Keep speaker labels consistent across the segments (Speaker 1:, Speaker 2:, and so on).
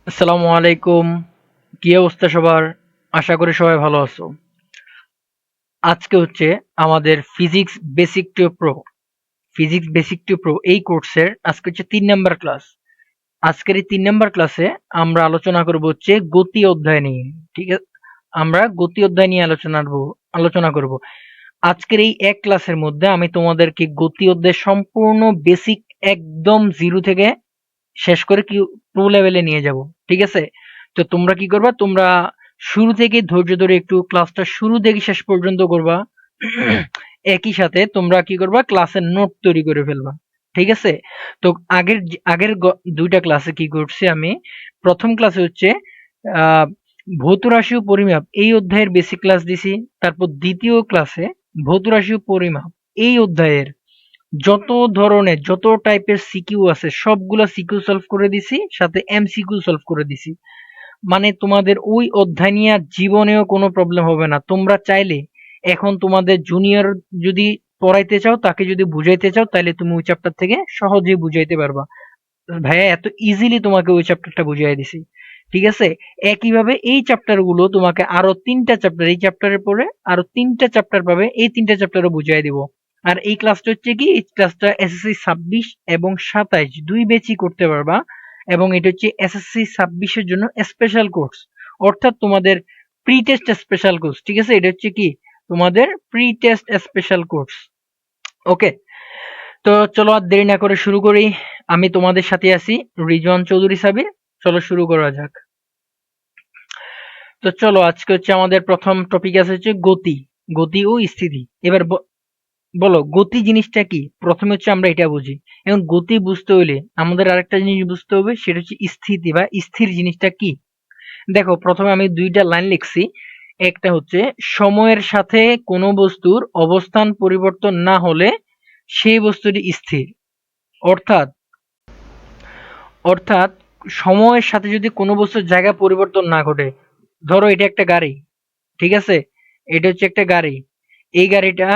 Speaker 1: আসসালামু আলাইকুম। কি অবস্থা সবার? আশা করি সবাই ভালো আছো। আজকে হচ্ছে আমাদের ফিজিক্স বেসিক টু প্রো এই কোর্সের আজকে হচ্ছে 3 নাম্বার ক্লাস। আজকের এই 3 নাম্বার ক্লাসে আমরা আলোচনা করব হচ্ছে গতি অধ্যায় নিয়ে। ঠিক আছে, আমরা গতি অধ্যায় নিয়ে আলোচনা করব। আজকের এই এক ক্লাসের মধ্যে আমি তোমাদেরকে গতি অধ্যায় সম্পূর্ণ বেসিক একদম জিরো থেকে শেষ করে কি প্রো লেভেলে নিয়ে যাব। ঠিক আছে, তো তোমরা কি করবা, তোমরা শুরু থেকে ধৈর্য ধরে একটু ক্লাসটা শুরু থেকে শেষ পর্যন্ত করবা। একই সাথে তোমরা কি করবা, ক্লাসের নোট তৈরি করে ফেলবা। ঠিক আছে, তো দুইটা ক্লাসে কি করছি আমি, প্রথম ক্লাসে হচ্ছে আহ ভৌত রাশি ও পরিমাপ এই অধ্যায়ের বেসিক ক্লাস দিছি। তারপর দ্বিতীয় ক্লাসে ভৌত রাশি ও পরিমাপ এই অধ্যায়ের যত টাইপের সিকিউ আছে সবগুলা সিকিউ সলভ করে দিছি, সাথে এমসিকিউ সলভ করে দিছি। মানে তোমাদের ওই অধ্যায় নিয়ে আর জীবনেও কোনো প্রবলেম হবে না। তোমরা চাইলে এখন তোমাদের জুনিয়র যদি পড়াইতে চাও, তাকে যদি বুঝাইতে চাও, তাহলে তুমি ওই চ্যাপ্টার থেকে সহজেই বুঝাইতে পারবা। ভাইয়া এত ইজিলি তোমাকে ওই চ্যাপ্টারটা বুঝিয়ে দিছি। ঠিক আছে, একইভাবে এই চ্যাপ্টার গুলো তোমাকে আরো 3টা চ্যাপ্টার, এই চ্যাপ্টারের পরে আরো 3টা চ্যাপ্টার পাবে, এই 3টা চ্যাপ্টারও বুঝিয়ে দিব। আর এই ক্লাসটা হচ্ছে কি, এই ক্লাসটা এসএসসি 26 এবং 27 দুই ব্যাচই করতে পারবা। এবং এটা হচ্ছে এসএসসি 26-এর জন্য স্পেশাল কোর্স, অর্থাৎ তোমাদের প্রি টেস্ট স্পেশাল কোর্স। ঠিক আছে, এটা হচ্ছে কি তোমাদের প্রি টেস্ট স্পেশাল কোর্স। ওকে, তো চলো আর দেরি না করে শুরু করি। আমি তোমাদের সাথে আছি রিজওয়ান চৌধুরী সাবির। চলো শুরু করা যাক। তো চলো, আজকে হচ্ছে আমাদের প্রথম টপিক আছে হচ্ছে গতি, গতি ও স্থিতি। এবার বলো গতি জিনিসটা কি। প্রথমে হচ্ছে আমরা এটা বুঝি। এখন গতি বুঝতে হলে আমাদের আরেকটা জিনিস বুঝতে হবে, সেটা হচ্ছে স্থিতি বা স্থির জিনিসটা কি। দেখো, প্রথমে আমি দুইটা লাইন লিখছি। একটা হচ্ছে সময়ের সাথে কোনো বস্তুর অবস্থান পরিবর্তন না হলে সেই বস্তুটি স্থির। অর্থাৎ অর্থাৎ সময়ের সাথে যদি কোনো বস্তুর জায়গা পরিবর্তন না ঘটে। ধরো এটা একটা গাড়ি, ঠিক আছে, এটা হচ্ছে একটা গাড়ি। এই গাড়িটা,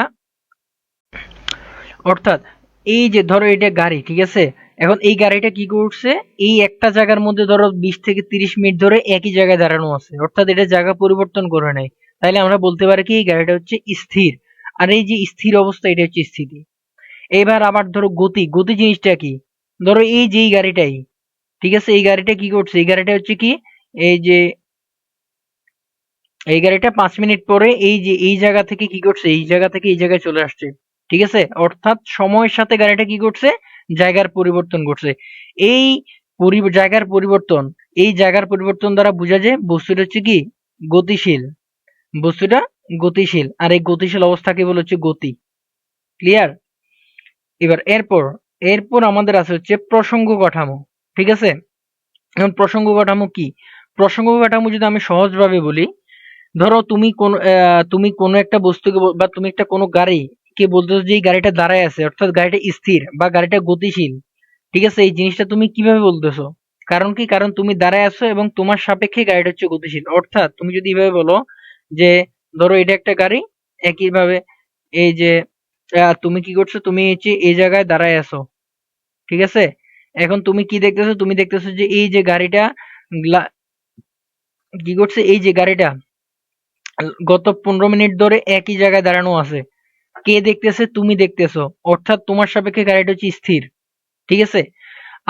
Speaker 1: অর্থাৎ এই যে ধরো এটা গাড়ি, ঠিক আছে, এখন এই গাড়িটা কি করছে, এই একটা জায়গার মধ্যে ধরো 20 থেকে 30 মিনিট ধরে একই জায়গায় দাঁড়ানো আছে, অর্থাৎ এটা জায়গা পরিবর্তন করে নাই। তাইলে আমরা বলতে পারি কি এই গাড়িটা হচ্ছে স্থির। আর এই যে স্থির অবস্থা, এটা হচ্ছে স্থিতি। এবার আবার ধরো গতি, গতি জিনিসটা কি। ধরো এই যে এই গাড়িটাই, ঠিক আছে, এই গাড়িটা কি করছে, এই গাড়িটা হচ্ছে কি, এই যে এই গাড়িটা 5 মিনিট পরে এই যে এই জায়গা থেকে কি করছে, এই জায়গা থেকে এই জায়গায় চলে আসছে। ঠিক আছে, অর্থাৎ সময়ের সাথে গাড়িটা কি করছে, জায়গার পরিবর্তন করছে। এই জায়গার পরিবর্তন, এই জায়গার পরিবর্তন দ্বারা বোঝা যায় বস্তুটা হচ্ছে কি গতিশীল। বস্তুটা গতিশীল, আর এই গতিশীল অবস্থাকে বলা হচ্ছে গতি। ক্লিয়ার? এবার এরপর এরপর আমাদের আছে হচ্ছে প্রসঙ্গ কাঠামো। ঠিক আছে, এখন প্রসঙ্গ কাঠামো কি। প্রসঙ্গ কাঠামো যদি আমি সহজভাবে বলি, ধরো তুমি কোনো একটা বস্তুকে বা তুমি একটা কোনো গাড়িকে বলতেছো যে এই গাড়িটা দাঁড়ায় আছে, অর্থাৎ গাড়িটা স্থির বা গাড়িটা গতিশীল। ঠিক আছে, এই জিনিসটা তুমি কিভাবে বলতেছো? কারণ কি, কারণ তুমি দাঁড়ায় আছো এবং তোমার সাপেক্ষে গাড়িটা হচ্ছে গতিশীল। অর্থাৎ তুমি যদি এইভাবে বলো যে ধরো এটা একটা গাড়ি, একইভাবে এই যে তুমি কি করছো, তুমি হচ্ছে এই জায়গায় দাঁড়ায় আছো। ঠিক আছে, এখন তুমি কি দেখতেছো, তুমি দেখতেছো যে এই যে গাড়িটা কি করছে, এই যে গাড়িটা গত 15 মিনিট ধরে একই জায়গায় দাঁড়ানো আছে। কে দেখতেছে, তুমি দেখতেছো, অর্থাৎ তোমার সাপেক্ষে গাড়িটা হচ্ছে স্থির। ঠিক আছে,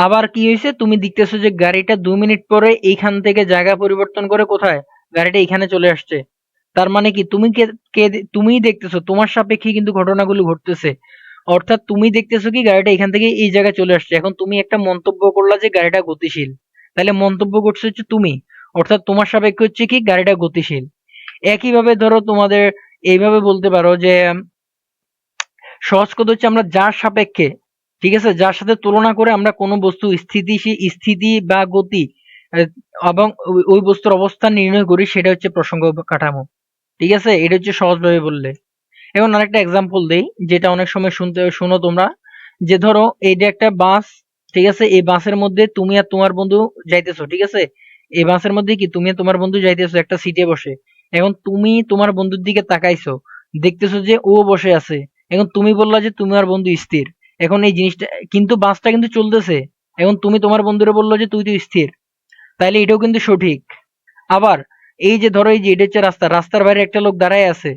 Speaker 1: আবার কি হয়েছে, তুমি দেখতেছো যে গাড়িটা 2 মিনিট পরে এইখান থেকে জায়গা পরিবর্তন করে কোথায়, গাড়িটা এখানে চলে আসছে। তার মানে কি, তুমিই দেখতেছো, তোমার সাপেক্ষে কিন্তু ঘটনাগুলো ঘটতেছে। অর্থাৎ তুমি দেখতেছো কি গাড়িটা এখান থেকে এই জায়গায় চলে আসছে। এখন তুমি একটা মন্তব্য করলা যে গাড়িটা গতিশীল, তাহলে মন্তব্য করছে হচ্ছে তুমি, অর্থাৎ তোমার সাপেক্ষে হচ্ছে কি গাড়িটা গতিশীল। একইভাবে ধরো তোমাদের এইভাবে বলতে পারো যে সহজ কথা হচ্ছে আমরা যার সাপেক্ষে, ঠিক আছে, যার সাথে তুলনা করে আমরা কোনো বস্তু স্থিতি বা গতি আহ, এবং ওই বস্তুর অবস্থান নির্ণয় করি, সেটা হচ্ছে প্রসঙ্গ কাঠামো। ঠিক আছে, এটা হচ্ছে সহজভাবে বললে। এখন আরেকটা এক্সাম্পল দেই, যেটা অনেক সময় শুনো তোমরা, যে ধরো এইটা একটা বাস। ঠিক আছে, এই বাসের মধ্যে তুমি আর তোমার বন্ধু যাইতেছো। ঠিক আছে, এই বাসের মধ্যে কি তুমি আর তোমার বন্ধু যাইতেছো একটা সিটে বসে। এখন তুমি তোমার বন্ধুর দিকে তাকাইছো, দেখতেছো যে ও বসে আছে। এখন তুমি বললা যে তুমি আর বন্ধু স্থির। এখন এই জিনিসটা কিন্তু বাসটা কিন্তু চলতেছে। এখন তুমি তোমার বন্ধুরে বললো যে তুই তো স্থির। তাইলে এটাও কিন্তু সঠিক। আবার এই যে ধরো এই যে এটা হচ্ছে রাস্তা, রাস্তার বাইরে একটা লোক দাঁড়ায় আছে,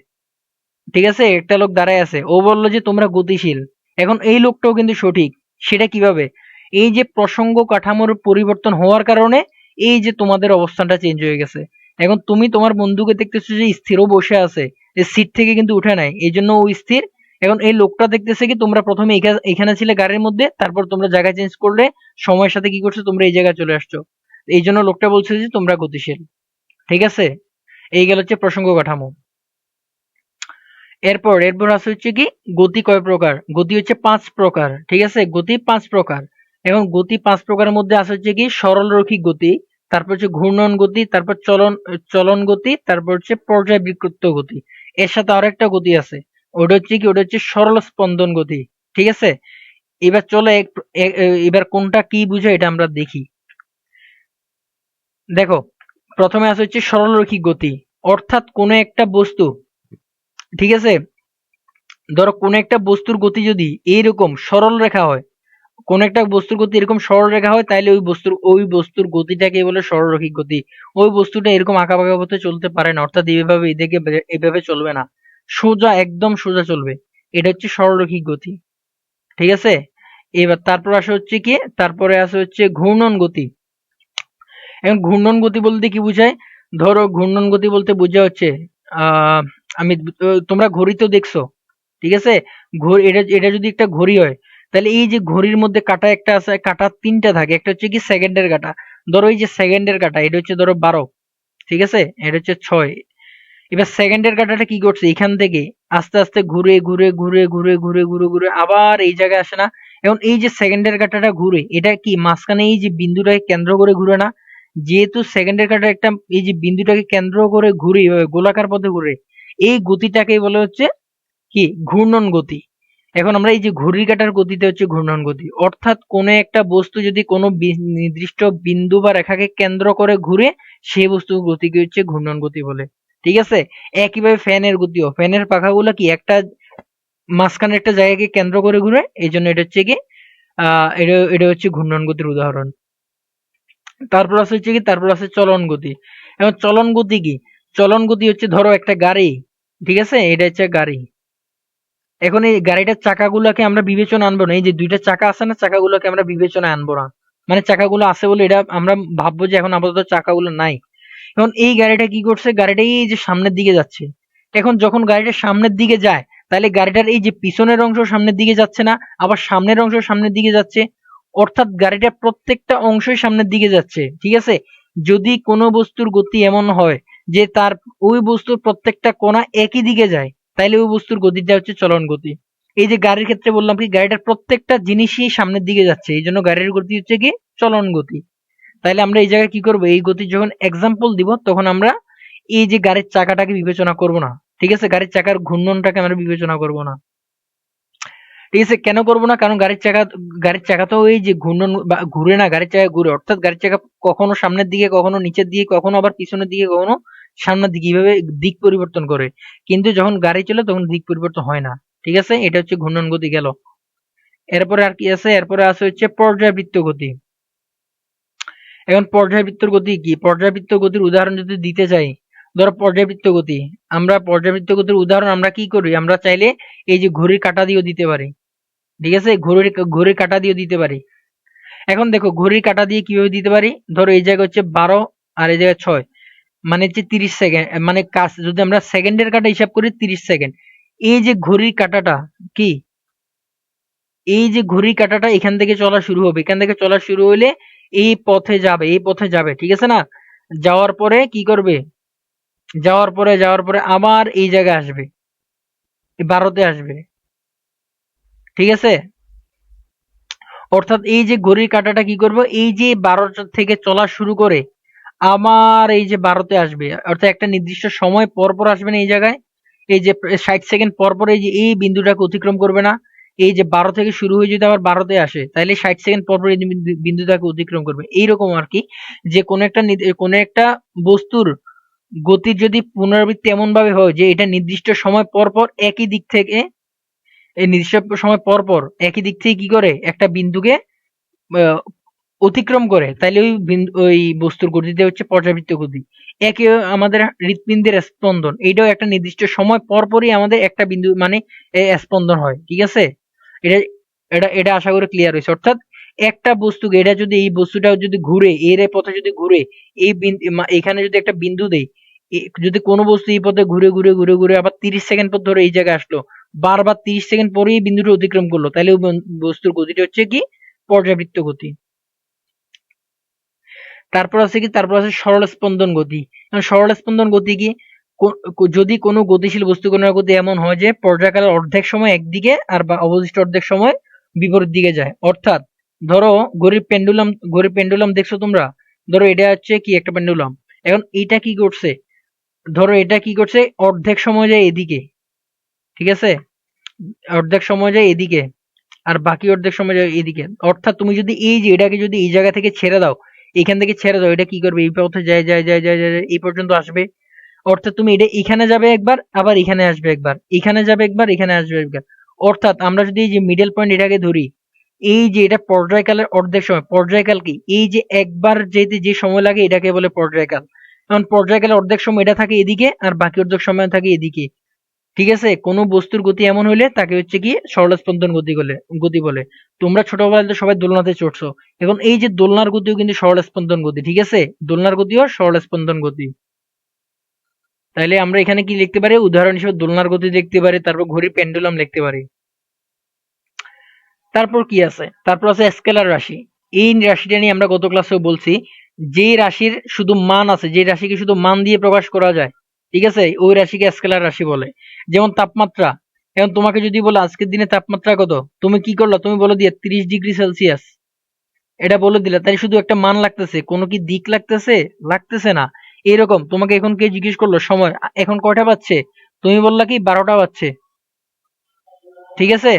Speaker 1: ঠিক আছে, একটা লোক দাঁড়ায় আছে, ও বললো যে তোমরা গতিশীল। এখন এই লোকটাও কিন্তু সঠিক। সেটা কিভাবে? এই যে প্রসঙ্গ কাঠামোর পরিবর্তন হওয়ার কারণে এই যে তোমাদের অবস্থানটা চেঞ্জ হয়ে গেছে। এখন তুমি তোমার বন্ধুকে দেখতেছো যে স্থিরও বসে আছে, সিট থেকে কিন্তু উঠে নাই, এই জন্য ও স্থির। এখন এই লোকটা দেখতেছে কি তোমরা প্রথমে এখানে ছিলে গাড়ির মধ্যে, তারপর তোমরা জায়গা চেঞ্জ করলে, সময়ের সাথে কি করছো তোমরা এই জায়গায় চলে আসছো, এই জন্য লোকটা বলছে যে তোমরা গতিশীল। ঠিক আছে, এই গেল হচ্ছে প্রসঙ্গ কাঠামো। এরপর আছে হচ্ছে কি গতি কয় প্রকার? গতি হচ্ছে 5 প্রকার। ঠিক আছে, গতি 5 প্রকার। এবং গতি 5 প্রকারের মধ্যে আছে হচ্ছে কি সরল রৈখিক গতি, তারপর হচ্ছে ঘূর্ণন গতি, তারপর চলন চলন গতি, তারপর হচ্ছে পর্যায়বৃত্ত গতি। এর সাথে আরো একটা গতি আছে, ওটা হচ্ছে কি, ওটা হচ্ছে সরল স্পন্দন গতি। ঠিক আছে, এবার চলো এবার কোনটা কি বুঝায় এটা আমরা দেখি। দেখো, প্রথমে আছে হচ্ছে সরল রৈখিক গতি, অর্থাৎ কোনো একটা বস্তু, ঠিক আছে, ধরো কোন একটা বস্তুর গতি যদি এইরকম সরল রেখা হয়, কোন একটা বস্তুর গতি এরকম সরল রেখা হয়, তাহলে ওই বস্তুর গতিটাকে বলে সরলরৈখিক গতি। ওই বস্তুটা এরকম আঁকা বাঁকা পথে চলতে পারে না, অর্থাৎ এইভাবে এদিকে এভাবে চলবে না, সোজা একদম সোজা চলবে। এটা হচ্ছে সরলরৈখিক গতি। ঠিক আছে, এবার তারপর আসে হচ্ছে কি, তারপরে আসে হচ্ছে ঘূর্ণন গতি। এখন ঘূর্ণন গতি বলতে কি বোঝায়? ধরো ঘূর্ণন গতি বলতে বোঝা হচ্ছে, আহ আমি তোমরা ঘড়ি তো দেখছো, ঠিক আছে, ঘড়ি, এটা এটা যদি একটা ঘড়ি হয়, তাহলে এই যে ঘড়ির মধ্যে কাঁটা একটা আছে, কাঁটা তিনটা থাকে, একটা হচ্ছে কি সেকেন্ডের কাঁটা, ধরো এই যে সেকেন্ডের কাঁটা, এটা হচ্ছে ধরো 12, ঠিক আছে, এটা হচ্ছে 6। এবার সেকেন্ডের কাঁটাটা কি করছে, এখান থেকে আস্তে আস্তে ঘুরে ঘুরে ঘুরে ঘুরে ঘুরে ঘুরে ঘুরে আবার এই জায়গায় আসে না? এখন এই যে সেকেন্ডের কাঁটাটা ঘুরে, এটা কি মাঝখানে এই যে বিন্দুটাকে কেন্দ্র করে ঘুরে না? যেহেতু সেকেন্ডের কাঁটা একটা এই যে বিন্দুটাকে কেন্দ্র করে ঘুরে, গোলাকার পথে ঘুরে, এই গতিটাকেই বলে হচ্ছে কি ঘূর্ণন গতি। এখন আমরা এই যে ঘড়ির কাঁটার গতিতে হচ্ছে ঘূর্ণন গতি, অর্থাৎ কোন একটা বস্তু যদি কোনো নির্দিষ্ট বিন্দু বা রেখাকে কেন্দ্র করে ঘুরে, সেই বস্তুর গতিকে হচ্ছে ঘূর্ণন গতি বলে। ঠিক আছে, একইভাবে ফ্যানের গতিও, ফ্যানের পাখাগুলো কি একটা মাঝখানে একটা জায়গাকে কেন্দ্র করে ঘুরে, এই জন্য এটা হচ্ছে কি এটা এটা হচ্ছে ঘূর্ণন গতির উদাহরণ। তারপর আছে হচ্ছে কি, তারপর আছে চলন গতি। এখন চলন গতি কি? চলন গতি হচ্ছে ধরো একটা গাড়ি, ঠিক আছে, এটা হচ্ছে গাড়ি। এখন এই গাড়িটার চাকাগুলোকে আমরা বিবেচনা আনবো না, এই যে দুইটা চাকা আছে না, চাকাগুলোকে আমরা বিবেচনায় আনবো না, মানে চাকাগুলো আছে বলে এটা আমরা ভাববো যে এখন আপাতত চাকাগুলো নাই। এখন এই গাড়িটা কি করছে, গাড়িটা এই যে সামনের দিকে যাচ্ছে। এখন যখন গাড়িটা সামনের দিকে যায়, তাহলে গাড়িটার এই যে পিছনের অংশ সামনের দিকে যাচ্ছে না, আবার সামনের অংশ সামনের দিকে যাচ্ছে, অর্থাৎ গাড়িটার প্রত্যেকটা অংশই সামনের দিকে যাচ্ছে। ঠিক আছে, যদি কোনো বস্তুর গতি এমন হয় যে তার ওই বস্তুর প্রত্যেকটা কণা একই দিকে যায়, তাইলে ওই বস্তুর গতিটা হচ্ছে চলন গতি। এই যে গাড়ির ক্ষেত্রে বললাম কি, গাড়িটার প্রত্যেকটা জিনিসই সামনের দিকে যাচ্ছে, এই জন্য গাড়ির গতি হচ্ছে কি চলন গতি। তাইলে আমরা এই জায়গায় কি করব, এই গতির যখন এক্সাম্পল দিব তখন আমরা এই যে গাড়ির চাকাটাকে বিবেচনা করব না। ঠিক আছে, গাড়ির চাকার ঘূর্ণনটাকে আমরা বিবেচনা করব না। ঠিক আছে, কেন করব না? কারণ গাড়ির চাকা তো এই যে ঘূর্ণন বা ঘুরে না, গাড়ির চাকা ঘুরে, অর্থাৎ গাড়ির চাকা কখনো সামনের দিকে, কখনো নিচের দিকে, কখনো আবার পিছনের দিকে, কখনো সামনের দিকে, এইভাবে দিক পরিবর্তন করে। কিন্তু যখন গাড়ি চলে তখন দিক পরিবর্তন হয় না। ঠিক আছে, এটা হচ্ছে ঘূর্ণন গতি গেল। এরপরে আর কি আছে? এরপরে আছে হচ্ছে পর্যায়বৃত্ত গতি। এখন পর্যায়বৃত্তর গতি কি? পর্যায়বৃত্ত গতির উদাহরণ যদি দিতে চাই, ধরো পর্যায়বৃত্ত গতি, আমরা পর্যায়বৃত্ত গতির উদাহরণ আমরা কি করি, আমরা চাইলে এই যে ঘড়ির কাঁটা দিয়েও দিতে পারি। ঠিক আছে, ঘড়ির কাঁটা দিয়েও দিতে পারি। এখন দেখো ঘড়ির কাঁটা দিয়ে কিভাবে দিতে পারি, ধরো এই জায়গায় হচ্ছে 12 আর এই জায়গায় 6, মানে হচ্ছে 30 সেকেন্ড, মানে কাজ যদি আমরা সেকেন্ডের কাঁটা হিসাব করি 30 সেকেন্ড। এই যে ঘড়ির কাঁটাটা কি, এই যে ঘড়ির কাঁটাটা এখান থেকে চলা শুরু হবে, এখান থেকে চলা শুরু হলে এই পথে যাবে, এই পথে যাবে, ঠিক আছে না? যাওয়ার পরে কি করবে, যাওয়ার পরে আবার এই জায়গায় আসবে, এই 12তে আসবে। ঠিক আছে, অর্থাৎ এই যে ঘড়ির কাঁটাটা কি করবে, এই যে 12টা থেকে চলা শুরু করে আবার এই যে 12তে আসবে, অর্থাৎ একটা নির্দিষ্ট সময় পর পর আসবে না এই জায়গায়, এই যে 60 সেকেন্ড পর পর এই যে এই বিন্দুটাকে অতিক্রম করবে না, এই যে 12 থেকে শুরু হয়ে যদি আবার 12তে আসে, তাহলে 60 সেকেন্ড পর পর এই বিন্দুটাকে অতিক্রম করবে, এইরকম আর কি। যে কোনো একটা বস্তুর গতির যদি পুনরাবৃত্তি এমন ভাবে হয় যে এটা নির্দিষ্ট সময় পর পর একই দিক থেকে, এই নির্দিষ্ট সময় পর পর একই দিক থেকে কি করে একটা বিন্দুকে আহ, অতিক্রম করে, তাইলে ওই বস্তুর গতিতে হচ্ছে পর্যাবৃত্ত গতি। একে আমাদের হৃৎপিণ্ডের স্পন্দন, এইটাও একটা নির্দিষ্ট সময় পর পরই আমাদের একটা বিন্দু মানে স্পন্দন হয়, ঠিক আছে। এটা এটা এটা আশা করি ক্লিয়ার হয়েছে। অর্থাৎ একটা বস্তুকে, এটা যদি এই বস্তুটা যদি ঘুরে এর পথে যদি ঘুরে এই এখানে যদি একটা বিন্দু দেই, যদি কোনো বস্তু এই পথে ঘুরে ঘুরে ঘুরে ঘুরে আবার 30 সেকেন্ড পর ধরে এই জায়গায় আসলো, বারবার 30 সেকেন্ড পরেই বিন্দুটা অতিক্রম করলো, তাহলে ওই বস্তুর গতিটা হচ্ছে কি পর্যাবৃত্ত গতি। তারপর আছে সরল স্পন্দন গতি। সরল স্পন্দন গতি কি, যদি কোনো গতিশীল বস্তুকণার গতি এমন হয় যে পর্যায়কালের অর্ধেক সময় একদিকে আর বা অবশিষ্ট অর্ধেক সময় বিপরীত দিকে যায়। অর্থাৎ ধরো ঘড়ির পেন্ডুলাম দেখছো তোমরা, ধরো এটা হচ্ছে কি একটা পেন্ডুলাম। এখন এটা কি করছে, ধরো এটা কি করছে, অর্ধেক সময় যায় এদিকে, ঠিক আছে, অর্ধেক সময় যায় এদিকে আর বাকি অর্ধেক সময় যায় এদিকে। অর্থাৎ তুমি যদি এই যে এটাকে যদি এই জায়গা থেকে ছেড়ে দাও, এখান থেকে ছেড়ে দাও, এটা কি করবে, এই পথে যায় যায় যায় যায় যায় যায়, এই পর্যন্ত আসবে। অর্থাৎ তুমি এটা এখানে যাবে একবার, আবার এখানে আসবে একবার, এখানে যাবে একবার, এখানে আসবে একবার। অর্থাৎ আমরা যদি এই যে মিডল পয়েন্ট এটাকে ধরি, এই যে এটা পর্যায়কালের অর্ধেক সময়। পর্যায়কাল কি, এই যে একবার যেতে যে সময় লাগে এটাকে বলে পর্যায়কাল। কারণ পর্যায়কালের অর্ধেক সময় এটা থাকে এদিকে আর বাকি অর্ধেক সময় থাকে এদিকে, ঠিক আছে। কোন বস্তুর গতি এমন হইলে তাকে হচ্ছে কি সরল স্পন্দন গতি বলে। তোমরা ছোটবেলায় সবাই দোলনাতে চড়ছো, এখন এই যে দোলনার গতিও কিন্তু সরল স্পন্দন গতি, ঠিক আছে, দোলনার গতিও সরল স্পন্দন গতি। তাইলে আমরা এখানে কি লিখতে পারি, উদাহরণ হিসেবে দোলনার গতি লিখতে পারি, তারপর ঘড়ির পেন্ডুলাম লিখতে পারি। তারপর কি আছে, তারপর আছে স্কেলার রাশি। এই রাশিটা নিয়ে আমরা গত ক্লাসেও বলছি, যে রাশির শুধু মান আছে, যে রাশিকে শুধু মান দিয়ে প্রকাশ করা যায়, ঠিক আছে, ওই রাশিকে স্কেলার রাশি বলে। যেমন তাপমাত্রা। এখন তোমাকে যদি বলে আজকের দিনে তাপমাত্রা কত, তুমি কি করলা, তুমি বলে দিয়ে 30 ডিগ্রি সেলসিয়াস, এটা বলে দিলে, তাই শুধু একটা মান লাগতেছে, কোনো কি দিক লাগতেছে, লাগতেছে না। এরকম তোমাকে এখন কে জিজ্ঞেস করলো সময় এখন কয়টা বাজছে, তুমি বললা কি 12টা বাজছে, ঠিক আছে।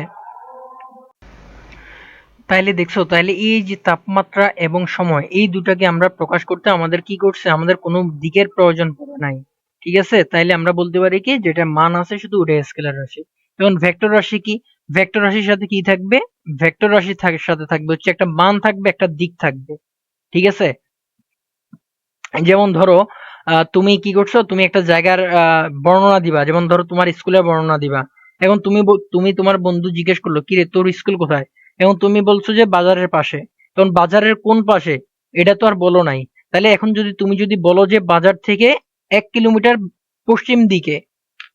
Speaker 1: তাইলে দেখছো, তাইলে এই যে তাপমাত্রা এবং সময়, এই দুটাকে আমরা প্রকাশ করতে আমাদের কি করছে, আমাদের কোনো দিকের প্রয়োজন পড়ে নাই, ঠিক আছে। তাইলে আমরা বলতে পারি কি, যেটা মান আছে শুধু ওটাই স্কেলার রাশি। যেমন ভেক্টর রাশি কি, ভেক্টর রাশির সাথে কি থাকবে, ভেক্টর রাশির সাথে থাকবে হচ্ছে একটা মান থাকবে, একটা দিক থাকবে, ঠিক আছে। যেমন ধরো তুমি কি করছো, তুমি একটা জায়গার বর্ণনা দিবা, যেমন ধরো তোমার স্কুলের বর্ণনা দিবা। এখন তুমি তোমার বন্ধু জিজ্ঞেস করলো, কি রে তোর স্কুল কোথায়, এখন তুমি বলছো যে বাজারের পাশে। এখন বাজারের কোন পাশে, এটা তো আর বলো নাই। তাহলে এখন তুমি যদি বলো যে বাজার থেকে 1 কিলোমিটার পশ্চিম দিকে,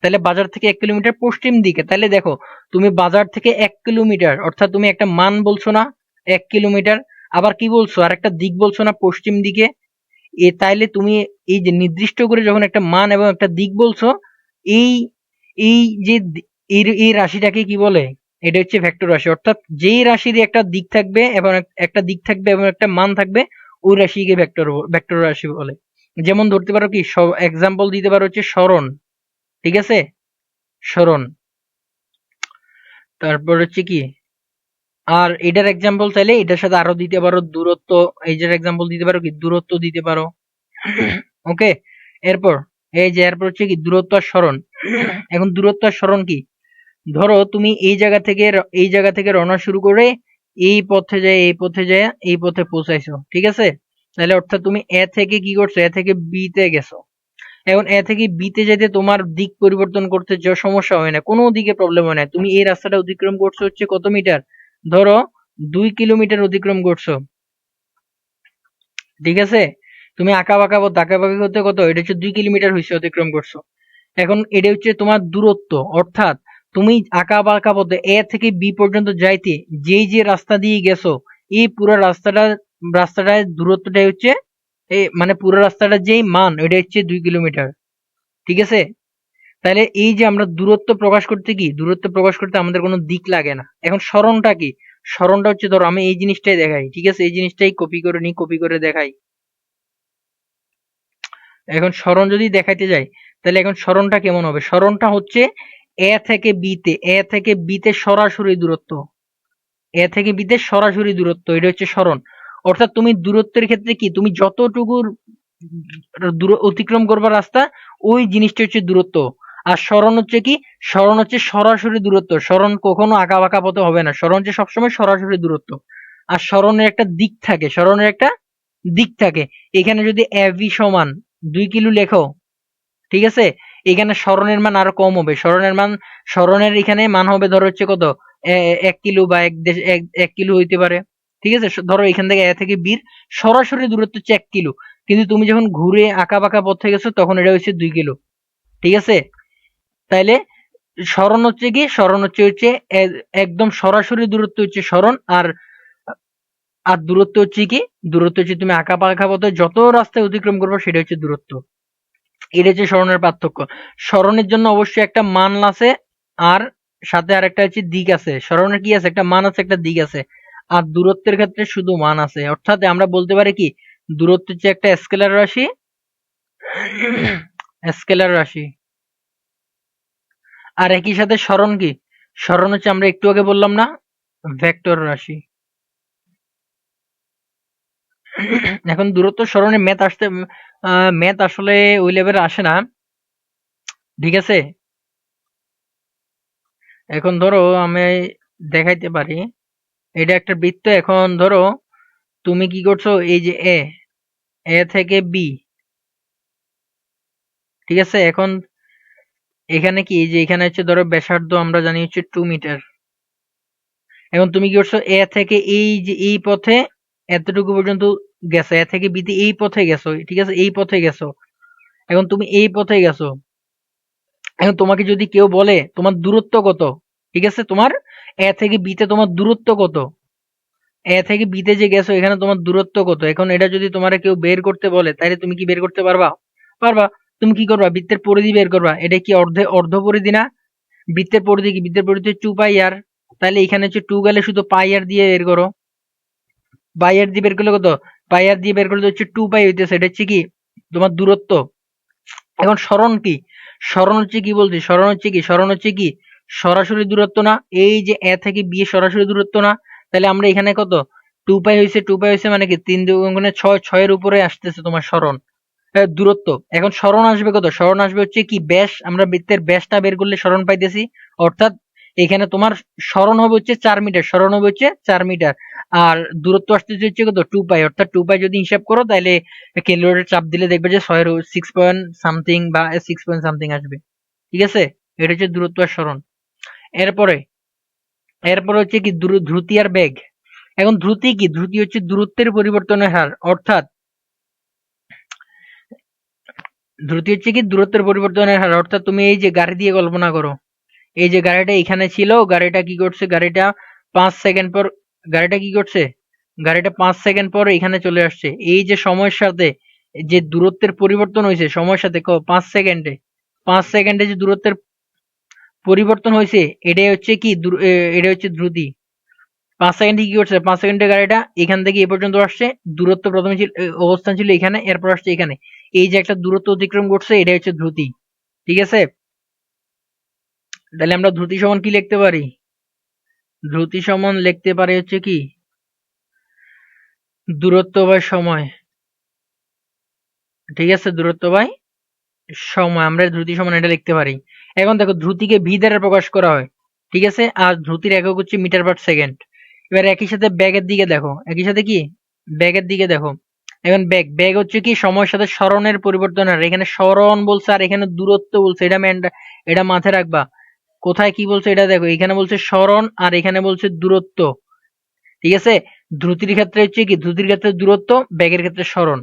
Speaker 1: তাহলে বাজার থেকে 1 কিলোমিটার পশ্চিম দিকে, তাহলে দেখো, তুমি বাজার থেকে 1 কিলোমিটার, অর্থাৎ তুমি একটা মান বলছো না, 1 কিলোমিটার, আবার কি বলছো আর একটা দিক বলছো না, পশ্চিম দিকে। তাইলে তুমি এই যে নির্দিষ্ট করে যখন একটা মান এবং একটা দিক বলছো, এই এই যে এই রাশিটাকে কি বলে, এটা হচ্ছে ভেক্টর রাশি। অর্থাৎ যেই রাশির একটা দিক থাকবে এবং একটা দিক থাকবে এবং একটা মান থাকবে, ওই রাশিকে ভেক্টর ভেক্টর রাশি বলে। যেমন ধরতে পারো কি, এক্সাম্পল দিতে পারো হচ্ছে সরণ, ঠিক আছে, সরণ। তারপর হচ্ছে কি, আর এটার এক্সাম্পল চাইলে এটার সাথে আরো দিতে পারো দূরত্ব, এইটার এক্সাম্পল দিতে পারো কি দূরত্ব দিতে পারো। ওকে, এরপর এরপর হচ্ছে কি দূরত্ব আর সরণ। এখন দূরত্ব আর সরণ কি, ধরো তুমি এই জায়গা থেকে রওনা শুরু করে এই পথে পৌঁছাইছো, ঠিক আছে। তাহলে অর্থাৎ তুমি এ থেকে কি করছো, এ থেকে বি তে গেছো। এখন এ থেকে বি তে যেতে তোমার দিক পরিবর্তন করতে যে সমস্যা হয় না, কোনো দিকে প্রবলেম হয় না। তুমি এই রাস্তাটা অতিক্রম করছো হচ্ছে কত মিটার, ধরো 2 কিলোমিটার অতিক্রম করছো, ঠিক আছে। তুমি আঁকাবাঁকি করতে কত, এটা হচ্ছে 2 কিলোমিটার হয়েছে অতিক্রম করছো। এখন এটা হচ্ছে তোমার দূরত্ব। অর্থাৎ তুমি আঁকাবাঁকা পথে এ থেকে বি পর্যন্ত যাইতে যে রাস্তা দিয়ে গেছো, এই পুরো রাস্তাটার দূরত্বটাই হচ্ছে মানে পুরো রাস্তাটার যেই মান, এটা হচ্ছে 2 কিলোমিটার, ঠিক আছে। তাহলে এই যে আমরা দূরত্ব প্রকাশ করতে আমাদের কোনো দিক লাগে না। এখন সরণটা কি, সরণটা হচ্ছে ধরো আমি এই জিনিসটাই দেখাই, ঠিক আছে, এই জিনিসটাই কপি করে দেখাই। এখন সরণ যদি দেখাইতে যাই, তাহলে এখন সরণটা কেমন হবে, সরণটা হচ্ছে এ থেকে বিতে সরাসরি দূরত্ব, এটা হচ্ছে সরণ। অর্থাৎ তুমি দূরত্বের ক্ষেত্রে কি, তুমি যতটুকু দূর অতিক্রম করবা রাস্তা, ওই জিনিসটা হচ্ছে দূরত্ব। আর সরণ হচ্ছে কি, সরণ হচ্ছে সরাসরি দূরত্ব, সরণ কখনো আঁকা বাঁকা পথে হবে না, সরণ হচ্ছে সবসময় সরাসরি দূরত্ব। আর সরণের একটা দিক থাকে, সরণের একটা দিক থাকে। এখানে যদি এবি সমান 2 কিলো লেখো, ঠিক আছে, এখানে সরণের মান আরো কম হবে। সরণের এখানে মান হবে ধরো হচ্ছে কত, 1 কিলো বা 1 কিলো হইতে পারে। ঠিক আছে, ধরো এখান থেকে এ থেকে বির সরাসরি দূরত্ব হচ্ছে 1 কিলো, কিন্তু তুমি যখন ঘুরে আঁকা বাঁকা পথে গেছো তখন এটা হচ্ছে 2 কিলো। ঠিক আছে, তাইলে সরণ হচ্ছে কি, সরণ হচ্ছে একদম সরাসরি দূরত্ব হচ্ছে সরণ, আর আর দূরত্ব হচ্ছে কি, দূরত্ব হচ্ছে তুমি আঁকা পাখা পথে যত রাস্তায় অতিক্রম করবে সেটা হচ্ছে দূরত্ব। এটা হচ্ছে সরণের পার্থক্য। সরণের জন্য অবশ্যই একটা মান আছে, আর সাথে আর একটা হচ্ছে দিক আছে। সরণের কি আছে, একটা মান আছে, একটা দিক আছে। আর দূরত্বের ক্ষেত্রে শুধু মান আছে। অর্থাৎ আমরা বলতে পারি কি, দূরত্ব হচ্ছে একটা স্কেলার রাশি, স্কেলার রাশি। আর একই সাথে সরণ কি, সরণ হচ্ছে আমরা একটু আগে বললাম না, ভেক্টর রাশি। এখন দূরত্ব সরণে ম্যাথ আসলে ওই লেভেলে আসে না। ঠিক আছে, এখন ধরো আমি দেখাইতে পারি, এটা একটা বৃত্ত। এখন ধরো তুমি কি করছো, এই যে এ, এ থেকে বি, ঠিক আছে, এখন এখানে কি, এই যে এখানে হচ্ছে ধরো ব্যাসার্ধ আমরা জানি হচ্ছে 2 মিটার। এখন তুমি কি করছো, এ থেকে এই যে এই পথে এতটুকু পর্যন্ত গেছো, এ থেকে বিতে এই পথে গেছো, ঠিক আছে, এই পথে গেছো। এখন তুমি এই পথে গেছো, এখন তোমাকে যদি কেউ বলে তোমার দূরত্ব কত, ঠিক আছে, তোমার এ থেকে বিতে তোমার দূরত্ব কত, এ থেকে বিতে যে গেছো এখানে তোমার দূরত্ব কত, এখন এটা যদি তোমার কেউ বের করতে বলে, তাহলে তুমি কি বের করতে পারবা? পারবা। তুমি কি করবা, বৃত্তের পরিধি বের করবা। এটা কি অর্ধ পরিধি না? বৃত্তের পরিধি কি, বৃত্তের পরিধি 2 পাই আর। তাহলে এখানে হচ্ছে 2 গেলে শুধু পাই আর দিয়ে বের করো। পাই আর দিয়ে বের করলে কত, পাই আর দিয়ে বের করলে হচ্ছে 2 পাই হইতেছে, এটা হচ্ছে কি তোমার দূরত্ব। এখন সরণ কি, সরণ হচ্ছে কি বলছি, সরণ হচ্ছে কি, সরণ হচ্ছে কি সরাসরি দূরত্ব না, এই যে এ থেকে বি সরাসরি দূরত্ব না। তাহলে আমরা এখানে কত, 2 পাই হয়েছে, 2 পাই হয়েছে মানে কি 3 দুগুণে 6, 6-এর উপরে আসতেছে তোমার সরণ, দূরত্ব। এখন সরণ আসবে কত, সরণ আসবে হচ্ছে কি ব্যাস, আমরা বৃত্তের ব্যাসটা বের করলে সরণ পাইতেছি। অর্থাৎ এখানে তোমার সরণ হবে হচ্ছে 4 মিটার, সরণ হবে হচ্ছে 4 মিটার। আর দূরত্ব আসতেছে হচ্ছে কত, 2 পাই। অর্থাৎ 2 পাই যদি হিসাব করো তাহলে ক্যালকুলেটর চাপ দিলে দেখবে যে 6 পয়েন্ট সামথিং বা 6 পয়েন্ট সামথিং আসবে। ঠিক আছে, এটা হচ্ছে দূরত্ব আর সরণ। এরপরে এরপরে হচ্ছে কি ধ্রুতি আর বেগ। এখন ধ্রুতি কি, ধ্রুতি হচ্ছে দূরত্বের পরিবর্তনের হার। অর্থাৎ ধ্রুতি হচ্ছে কি দূরত্বের পরিবর্তনের হার। অর্থাৎ তুমি এই যে গাড়ি দিয়ে কল্পনা করো, এই যে গাড়িটা এখানে ছিল, গাড়িটা কি করছে, গাড়িটা 5 সেকেন্ড পর, গাড়িটা কি করছে, গাড়িটা 5 সেকেন্ড পর এখানে চলে আসছে। এই যে সময়ের সাথে যে দূরত্বের পরিবর্তন হয়েছে, সময়ের সাথে 5 সেকেন্ডে, 5 সেকেন্ডে যে দূরত্বের পরিবর্তন হয়েছে, এটাই হচ্ছে কি এটা হচ্ছে ধ্রুতি। 5 সেকেন্ডে কি করছে, 5 সেকেন্ডে গাড়িটা এখান থেকে এ পর্যন্ত আসছে, দূরত্ব প্রথমে ছিল, অবস্থান ছিল এখানে, এরপর আসছে এখানে, এই যে একটা দূরত্ব অতিক্রম করছে, এটা হচ্ছে ধ্রুতি। ঠিক আছে, তাহলে আমরা ধ্রুতি সমান কি লিখতে পারি, ধ্রুতি সমান লিখতে পারি হচ্ছে কি দূরত্ব বাই সময়। ঠিক আছে, দূরত্ব বাই সময়, আমরা ধ্রুতি সমান এটা লিখতে পারি। এখন দেখো ধ্রুতিকে ভি দ্বারা প্রকাশ করা হয়, ঠিক আছে, আর ধ্রুতির একক হচ্ছে মিটার পার সেকেন্ড। এবার একই সাথে ব্যাগের দিকে দেখো, একই সাথে কি ব্যাগের দিকে দেখো। এখন ব্যাগ হচ্ছে কি সময়ের সাথে সরণের পরিবর্তন, আর এখানে সরণ বলছে আর এখানে দূরত্ব বলছে, এটা মাথায় রাখবা। কোথায় কি বলছে এটা দেখো, এখানে বলছে সরণ আর এখানে বলছে দূরত্ব। ঠিক আছে, ধ্রুতির ক্ষেত্রে হচ্ছে কি, ধ্রুতির ক্ষেত্রে দূরত্ব, ব্যাগের ক্ষেত্রে সরণ।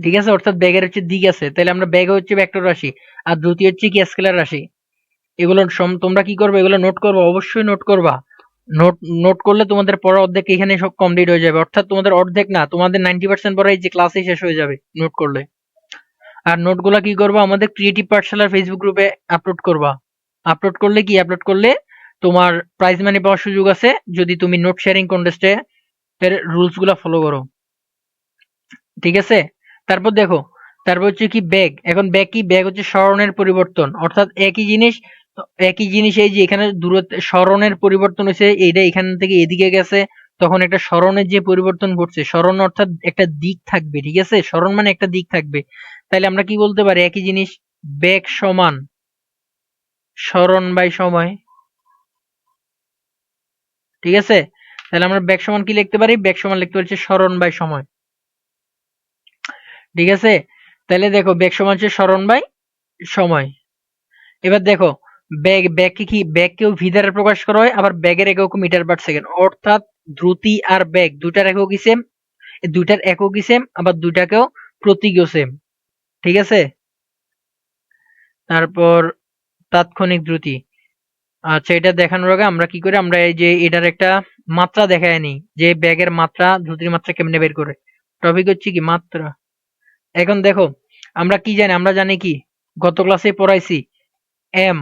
Speaker 1: ঠিক আছে, অর্থাৎ ব্যাগের হচ্ছে দিক আছে, তাহলে আমরা ব্যাগ হচ্ছে ভেক্টর রাশি, আর দ্রুতি হচ্ছে কি স্কেলার রাশি। এগুলো তোমরা কি করবে, এগুলো নোট করবা, অবশ্যই নোট করবা। নোট নোট করলে তোমাদের পড়া অর্ধেক এখানে সব কমপ্লিট হয়ে যাবে। অর্থাৎ তোমাদের অর্ধেক না, তোমাদের 90% পড়া এই যে ক্লাসে শেষ হয়ে যাবে নোট করলে। আর নোটগুলা কি করবা, আমাদের ক্রিয়েটিভ পাঠশালার ফেসবুক গ্রুপে আপলোড করবা। আপলোড করলে তোমার প্রাইজ মানি পাওয়ার সুযোগ আছে, যদি তুমি নোট শেয়ারিং কন্টেস্টে এর রুলস গুলা ফলো করো। ঠিক আছে, তারপর দেখো, তারপর হচ্ছে কি ব্যাগ। এখন ব্যাগ কি, ব্যাগ হচ্ছে সরণের পরিবর্তন। অর্থাৎ একই জিনিস এই যে এখানে দূরত্ব সরণের পরিবর্তন হয়েছে, এইটা এখান থেকে এদিকে গেছে, তখন একটা সরণের যে পরিবর্তন ঘটছে, সরণ অর্থাৎ একটা দিক থাকবে। ঠিক আছে, সরণ মানে একটা দিক থাকবে। তাহলে আমরা কি বলতে পারি, একই জিনিস ব্যাগ সমান সরণ বাই সময়। ঠিক আছে, তাহলে আমরা বেগ সমান কি লিখতে পারি? বেগ সমান লিখতে পারি সরণ বাই সময়। ঠিক আছে, তাহলে দেখো বেগ সমান হচ্ছে সরণ বাই সময়। এবার দেখো ব্যাগকে কি ব্যাগকেও ভি দ্বারা প্রকাশ করা হয়, আবার ব্যাগের একক মিটার পার সেকেন্ড, অর্থাৎ দ্রুতি আর ব্যাগ দুইটার এককই সেম, দুইটার এককই সেম, আবার দুইটাকেও প্রতীকও সেম। ঠিক আছে, তারপর তাৎক্ষণিক দ্রুতি। আচ্ছা, এটা দেখানোর আগে আমরা কি করি, আমরা এই যে এটার একটা মাত্রা দেখায় নিই, যে ব্যাগের মাত্রা দ্রুতির মাত্রা কেমনে বের করে। টপিক হচ্ছে কি মাত্রা। এখন দেখো আমরা কি জানি, আমরা জানি কি গত ক্লাসে পড়াইছি এম,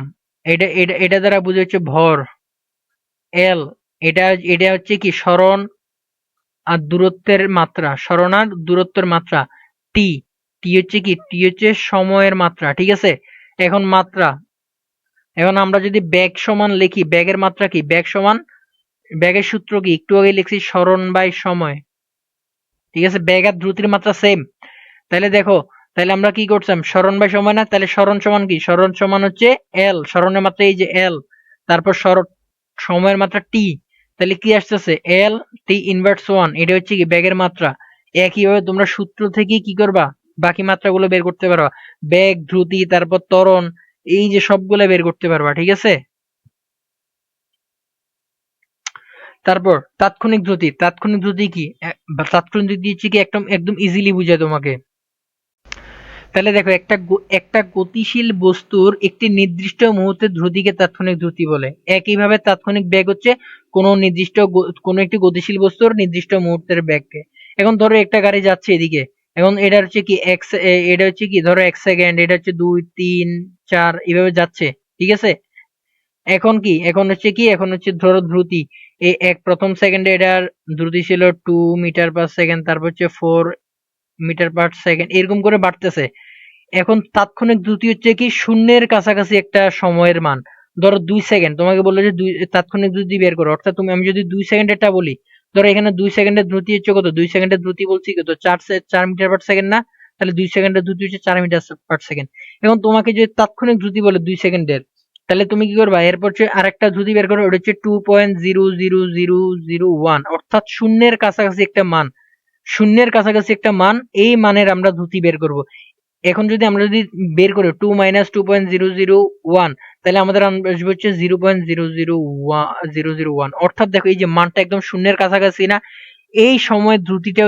Speaker 1: এটা দ্বারা বুঝে হচ্ছে ভর। এল, এটা এটা হচ্ছে কি সরণ আর দূরত্বের মাত্রা, সরণ আর দূরত্বের মাত্রা। টি, টি হচ্ছে কি, টি হচ্ছে সময়ের মাত্রা। ঠিক আছে, এখন মাত্রা, এখন আমরা যদি ব্যাগ সমান লিখি, ব্যাগের মাত্রা কি, ব্যাগ সমান, ব্যাগের সূত্র কি একটু আগে লিখছি সরণ বাই সময়। ঠিক আছে, ব্যাগ আর দ্রুতির মাত্রা সেম। তাহলে দেখো, তাহলে আমরা কি করছিলাম, সরণ বাই সময় না, তাহলে সরণ সমান কি, সরণ সমান হচ্ছে এল, সরণের মাত্রা এই যে এল, তারপর সময়ের মাত্রা টি, তাহলে কি আসতেছে এল টি ইনভার্স ওয়ান, এটা হচ্ছে কি ব্যাগের মাত্রা। একইভাবে তোমরা সূত্র থেকে কি করবা, বাকি মাত্রাগুলো বের করতে পারবা, বেগ, দ্রুতি, তারপর ত্বরণ, এই যে সবগুলো বের করতে পারবা। ঠিক আছে, তারপর তাৎক্ষণিক দ্রুতি। তাৎক্ষণিক দ্রুতি কি, তাৎক্ষণিক দ্রুতি হচ্ছে কি একদম একদম ইজিলি বুঝায় তোমাকে। তাহলে দেখো একটা গতিশীল বস্তুর একটি নির্দিষ্ট মুহূর্তের দ্রুতিকে তাৎক্ষণিক দ্রুতি বলে। একইভাবে তাৎক্ষণিক বেগ হচ্ছে কোনো একটি গতিশীল বস্তুর নির্দিষ্ট মুহূর্তের বেগকে। এখন ধরো একটা গাড়ি যাচ্ছে এদিকে, এখন এটা হচ্ছে কি এটা হচ্ছে কি ধরো 1 সেকেন্ড, এটা হচ্ছে 2 3 4 এইভাবে যাচ্ছে। ঠিক আছে, এখন কি, এখন হচ্ছে ধরো দ্রুতি, এই প্রথম সেকেন্ডে এটার দ্রুতি ছিল 2 মিটার পার সেকেন্ড, তারপর হচ্ছে 4 মিটার পার সেকেন্ড, এরকম করে বাড়তেছে। এখন তাৎক্ষণিক দ্রুতি হচ্ছে কি শূন্যের কাছাকাছি একটা সময়ের মান। ধরো 2 সেকেন্ড, তোমাকে বললো যে তাৎক্ষণিক দ্রুতি বের করো, অর্থাৎ আমি যদি 2 সেকেন্ডেরটা বলি, ধরো এখানে 2 সেকেন্ডের দ্রুতি হচ্ছে কত, 2 সেকেন্ডের দ্রুতি বলছি কত, 4 মিটার পার সেকেন্ড না, তাহলে 2 সেকেন্ডের দ্রুতি হচ্ছে 4 মিটার পার সেকেন্ড। এখন তোমাকে যদি তাৎক্ষণিক দ্রুতি বলে 2 সেকেন্ডের, তাহলে তুমি কি করবা, এরপর হচ্ছে আরেকটা দ্রুতি বের করো, ওটা হচ্ছে 2.00001, অর্থাৎ শূন্যের কাছাকাছি একটা মান, এই মানের আমরা দ্রুতি বের করব। এখন যদি আমরা যদি বের করি 2 - 2.001, তাহলে আমাদের আসবে হচ্ছে 0.001, অর্থাৎ দেখো এই যে মানটা একদম শূন্যের কাছাকাছি না, এই সময়ের দ্রুতিটা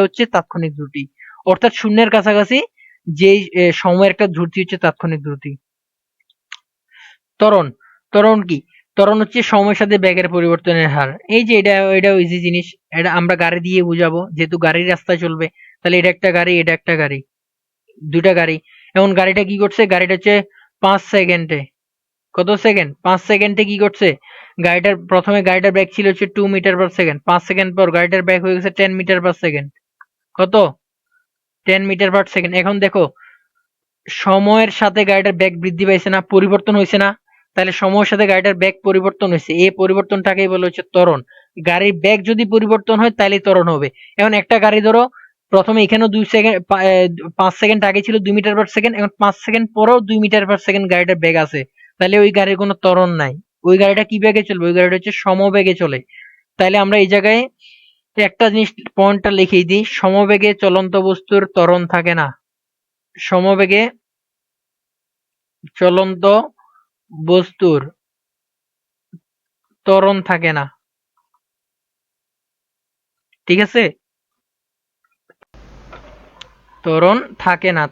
Speaker 1: হচ্ছে তাৎক্ষণিক দ্রুতি, অর্থাৎ শূন্যের কাছাকাছি যে সময়ের একটা দ্রুতি হচ্ছে তাৎক্ষণিক দ্রুতি। ত্বরণ, ত্বরণ কি, ত্বরণ হচ্ছে সময়ের সাথে বেগের পরিবর্তনের হার। এই যে এটা ইজি জিনিস, এটা আমরা গাড়ি দিয়ে বুঝাবো, যেহেতু গাড়ির রাস্তায় চলবে, তাহলে এটা একটা গাড়ি, এটা একটা গাড়ি, দুইটা গাড়ি। এখন গাড়িটা কি করছে, গাড়িটা হচ্ছে 5 সেকেন্ডে, কত সেকেন্ড, 5 সেকেন্ডে কি করছে, প্রথমে গাড়িটার ব্যাগ ছিল হচ্ছে 2 মিটার পার সেকেন্ড, 5 সেকেন্ড পর গাড়িটার ব্যাগ হয়ে গেছে 10 মিটার পার সেকেন্ড। কত, 10 মিটার পার সেকেন্ড। এখন দেখো সময়ের সাথে গাড়িটার ব্যাগ বৃদ্ধি পাইছে না, পরিবর্তন হয়েছে না, তাহলে সময়ের সাথে গাড়িটার ব্যাগ পরিবর্তন হয়েছে, এই পরিবর্তনটাকেই বলা হচ্ছে ত্বরণ। গাড়ির ব্যাগ যদি পরিবর্তন হয় তাহলে ত্বরণ হবে। এখন একটা গাড়ি ধরো প্রথমে এখানেও 2 সেকেন্ড, 5 সেকেন্ড আগে ছিল 2 মিটার পার সেকেন্ড, এখন 5 সেকেন্ড পরেও 2 মিটার পার সেকেন্ড গাড়িটার ব্যাগ আছে, তাহলে ওই গাড়ির কোনো ত্বরণ নাই। ওই গাড়িটা কি ব্যাগে চলবে, ওই গাড়িটা হচ্ছে সমবেগে চলে। তাহলে আমরা এই জায়গায় একটা জিনিস পয়েন্টটা লিখেই দিই, সমবেগে চলন্ত বস্তুর ত্বরণ থাকে না। সমবেগে চলন্ত বস্তুর ত্বরণ থাকে না। ঠিক আছে, ত্বরণ থাকে না।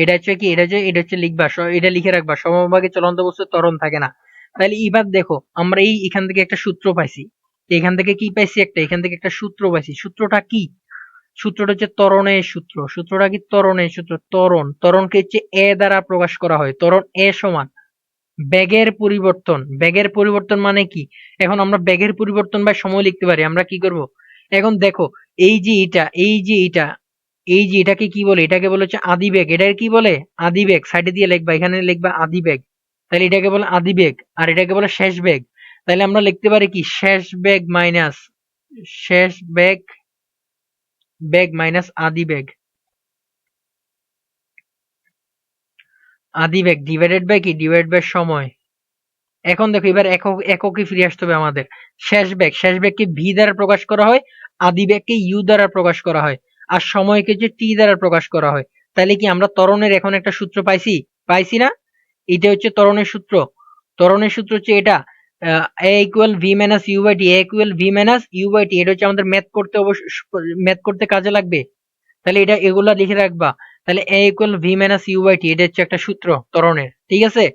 Speaker 1: এটা হচ্ছে কি, এটা হচ্ছে লিখবা, এটা লিখে রাখবা, সমভাগে চলন্ত বস্তুর ত্বরণ থাকে না। তাহলে এবার দেখো আমরা এখান থেকে একটা সূত্র পাইছি, এখান থেকে কি পাইছি, এখান থেকে একটা সূত্র পাইছি। সূত্রটা কি, সূত্রটা হচ্ছে ত্বরণের সূত্র। সূত্রটা কি, ত্বরণের সূত্র। ত্বরণকে হচ্ছে এ দ্বারা প্রকাশ করা হয়। ত্বরণ এ সমান বেগের পরিবর্তন। বেগের পরিবর্তন মানে কি, এখন আমরা বেগের পরিবর্তন বা সময় লিখতে পারি। আমরা কি করব, এখন দেখো এটাকে কি বলে, এটাকে বলে হচ্ছে আদিবেগ। এটাকে কি বলে, আদিবেগ। সাইডে দিয়ে লিখবা, এখানে লিখবা আদিবেগ, তাহলে এটাকে বলে আদিবেগ, আর এটাকে বলে শেষ বেগ। তাহলে আমরা লিখতে পারি কি, শেষ বেগ মাইনাস আদিবেগ, আদিবেগ ডিভাইডেড বাই কি, ডিভাইড বাই সময়। এখন দেখো এবার এককে ফিরে আসতে হবে আমাদের। শেষ বেগকে ভি দ্বারা প্রকাশ করা হয়, আদি বেগকে ইউ দ্বারা প্রকাশ করা হয়, আর সময়কে যে টি দ্বারা প্রকাশ করা হয়। তাহলে কি আমরা ত্বরণের এখন একটা সূত্র পাইছি না? এটা হচ্ছে ত্বরণের সূত্র। ত্বরণের সূত্র হচ্ছে এটা, a equal v minus u by t, a equal v minus u by t. এটা হচ্ছে আমাদের ম্যাথ করতে কাজে লাগবে। তাহলে এটা এগুলা লিখে রাখবা। তাহলে a equal v minus u by t, এটা হচ্ছে একটা সূত্র ত্বরণের, ঠিক আছে?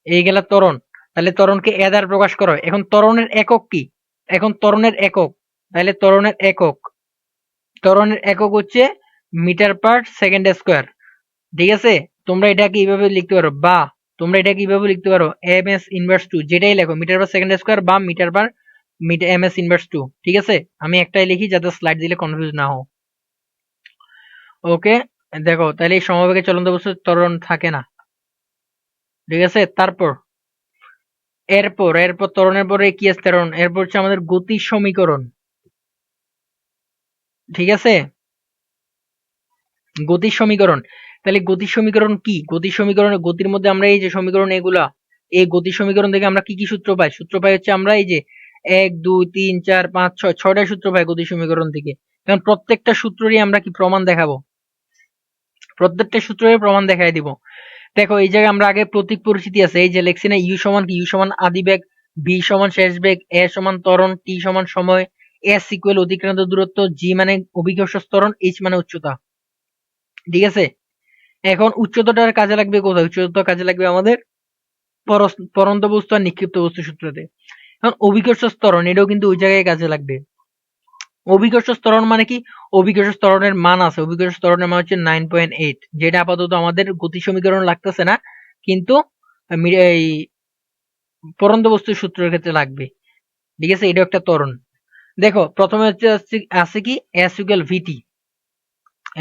Speaker 1: এই গেল ত্বরণ। তাহলে ত্বরণকে এ দ্বারা প্রকাশ করা হয়। এখন ত্বরণের একক কি? এখন ত্বরণের একক, তাহলে ত্বরণের একক হচ্ছে মিটার পার সেকেন্ড স্কোয়ার, ঠিক আছে? তোমরা এটাকে এইভাবে লিখতে পারো, বা তোমরা এটাকে এইভাবে লিখতে পারো এম এস ইনভার্স টু, যেটাই লেখো মিটার পার সেকেন্ড স্কোয়ার বা metre per M S inverse two, ঠিক আছে? আমি একটাই লিখি যাতে স্লাইড দিলে কনফিউজ না হও। ওকে, দেখো তাহলে এই সমবেগে চলন্ত বস্তুর ত্বরণ থাকে না, ঠিক আছে? এরপর ত্বরণের পরে কি আছে? ত্বরণ, এরপর হচ্ছে আমাদের গতির সমীকরণ, ঠিক আছে? গতির সমীকরণ। তাহলে গতির সমীকরণ কি? গতির সমীকরণে গতির মধ্যে আমরা এই যে সমীকরণ এগুলা, এই গতির সমীকরণ থেকে আমরা কি কি সূত্র পাই? সূত্র পাই হচ্ছে আমরা এই যে ১ ২ ৩ ৪ ৫ ৬ ৬টা সূত্র পাই গতির সমীকরণ থেকে। এখন প্রত্যেকটা সূত্রেরই আমরা কি প্রমাণ দেখাবো? প্রত্যেকটা সূত্রের প্রমাণ দেখাই দিব। দেখো এই জায়গায় আমরা আগে প্রতীক পরিচিতি আছে, এই যে লেখছি না, ইউ সমান কি? ইউ সমান আদি বেগ, ভি সমান শেষ বেগ, এ সমান ত্বরণ, টি সমান সময়, এস ইকুয়াল অতিক্রান্ত দূরত্ব, জি মানে অভিকর্ষ ত্বরণ, এইচ মানে উচ্চতা, ঠিক আছে? এখন উচ্চতাটার কাজে লাগবে কোথায়? উচ্চতা কাজে লাগবে আমাদের পরন্ত বস্তু আর নিক্ষিপ্ত বস্তু সূত্রতে। এখন অভিকর্ষ ত্বরণ, এটাও কিন্তু ওই জায়গায় কাজে লাগবে। অভিকর্ষ ত্বরণ মানে কি? অভিকর্ষ ত্বরণের মান আছে, অভিকর্ষ ত্বরণের মান হচ্ছে 9.8, যেটা আপাতত আমাদের গতি সমীকরণ লাগতেছে না, কিন্তু এই পরন্ত বস্তুর সূত্রের ক্ষেত্রে লাগবে, ঠিক আছে? এটাও একটা ত্বরণ। দেখো প্রথমে হচ্ছে আছে কি এস ইকুয়াল ভিটি,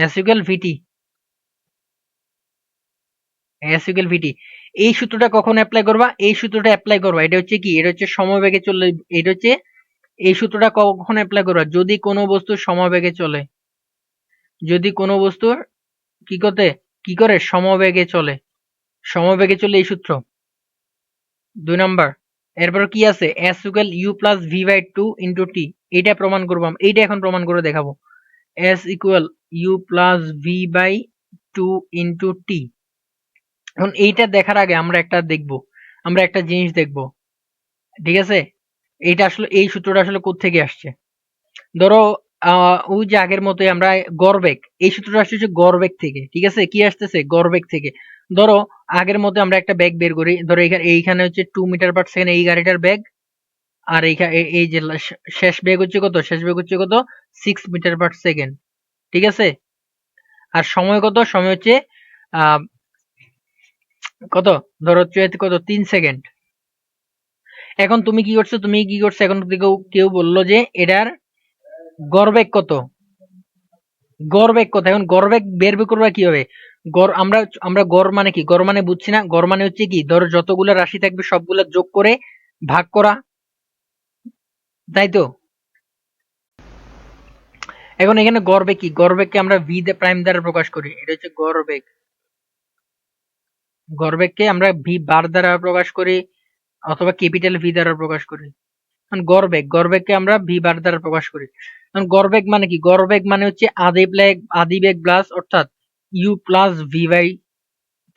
Speaker 1: এস ইকুয়াল ভিটি, এস ইকুয়াল ভিটি। এই সূত্রটা কখন অ্যাপ্লাই করবা? এই সূত্রটা অ্যাপ্লাই করবা, এটা হচ্ছে কি? এটা হচ্ছে সমবেগে চললে, এটা হচ্ছে এই সূত্রটা কখন অ্যাপ্লাই করবা? যদি কোনো বস্তু সমবেগে চলে, যদি কোনো বস্তুর কি করে সমবেগে চলে, সমবেগে চলে এই সূত্র ২ নাম্বার। এরপর কি আছে? S equal you plus V by two into t, এইটা প্রমাণ করবো, এইটা এখন প্রমাণ করে দেখাবো। S equal you plus V by two into t. এখন এইটা দেখার আগে আমরা একটা জিনিস দেখবো, ঠিক আছে? এইটা আসলে, এই সূত্রটা আসলে কোত্থেকে আসছে। ধরো ওই যে আগের মতোই আমরা গড়বেগ, এই সূত্রটা আসছে হচ্ছে গড়বেগ থেকে, ঠিক আছে? কি আসতেছে? গড়বেগ থেকে। ধরো আগের মতো আমরা একটা বেগ বের করি, ধরো এইখানে হচ্ছে 2 মিটার পার সেকেন্ড এই গাড়িটার বেগ, আর এই যে শেষ বেগ হচ্ছে কত? শেষ বেগ হচ্ছে কত? 6 মিটার পার সেকেন্ড, ঠিক আছে? আর সময় কত? সময় হচ্ছে আহ কত? ধরো হচ্ছে কত? 3 সেকেন্ড। এখন তুমি কি করছো? এখন কেউ বললো যে এটার গড়বেগ কত? গড়বেগ কত? এখন গড়বেগ বের করবা কিভাবে? গড় আমরা আমরা গড় মানে কি? গড় মানে বুঝছি না? গড় মানে হচ্ছে কি? ধরো যতগুলা রাশি থাকবে সবগুলা যোগ করে ভাগ করা, তাই তো? এখন এখানে গড়বেগ কি? গড়বেগকে আমরা ভি প্রাইম দ্বারা প্রকাশ করি, এটা হচ্ছে গড়বেগ। গড়বেগকে আমরা ভি বার দ্বারা প্রকাশ করি, অথবা ক্যাপিটাল ভি দ্বারা প্রকাশ করি। এখন গড়বেগকে আমরা ভি বার দ্বারা প্রকাশ করি। এখন গড়বেগ মানে কি? গড়বেগ মানে হচ্ছে আদি বেগ প্লাস, অর্থাৎ U plus V by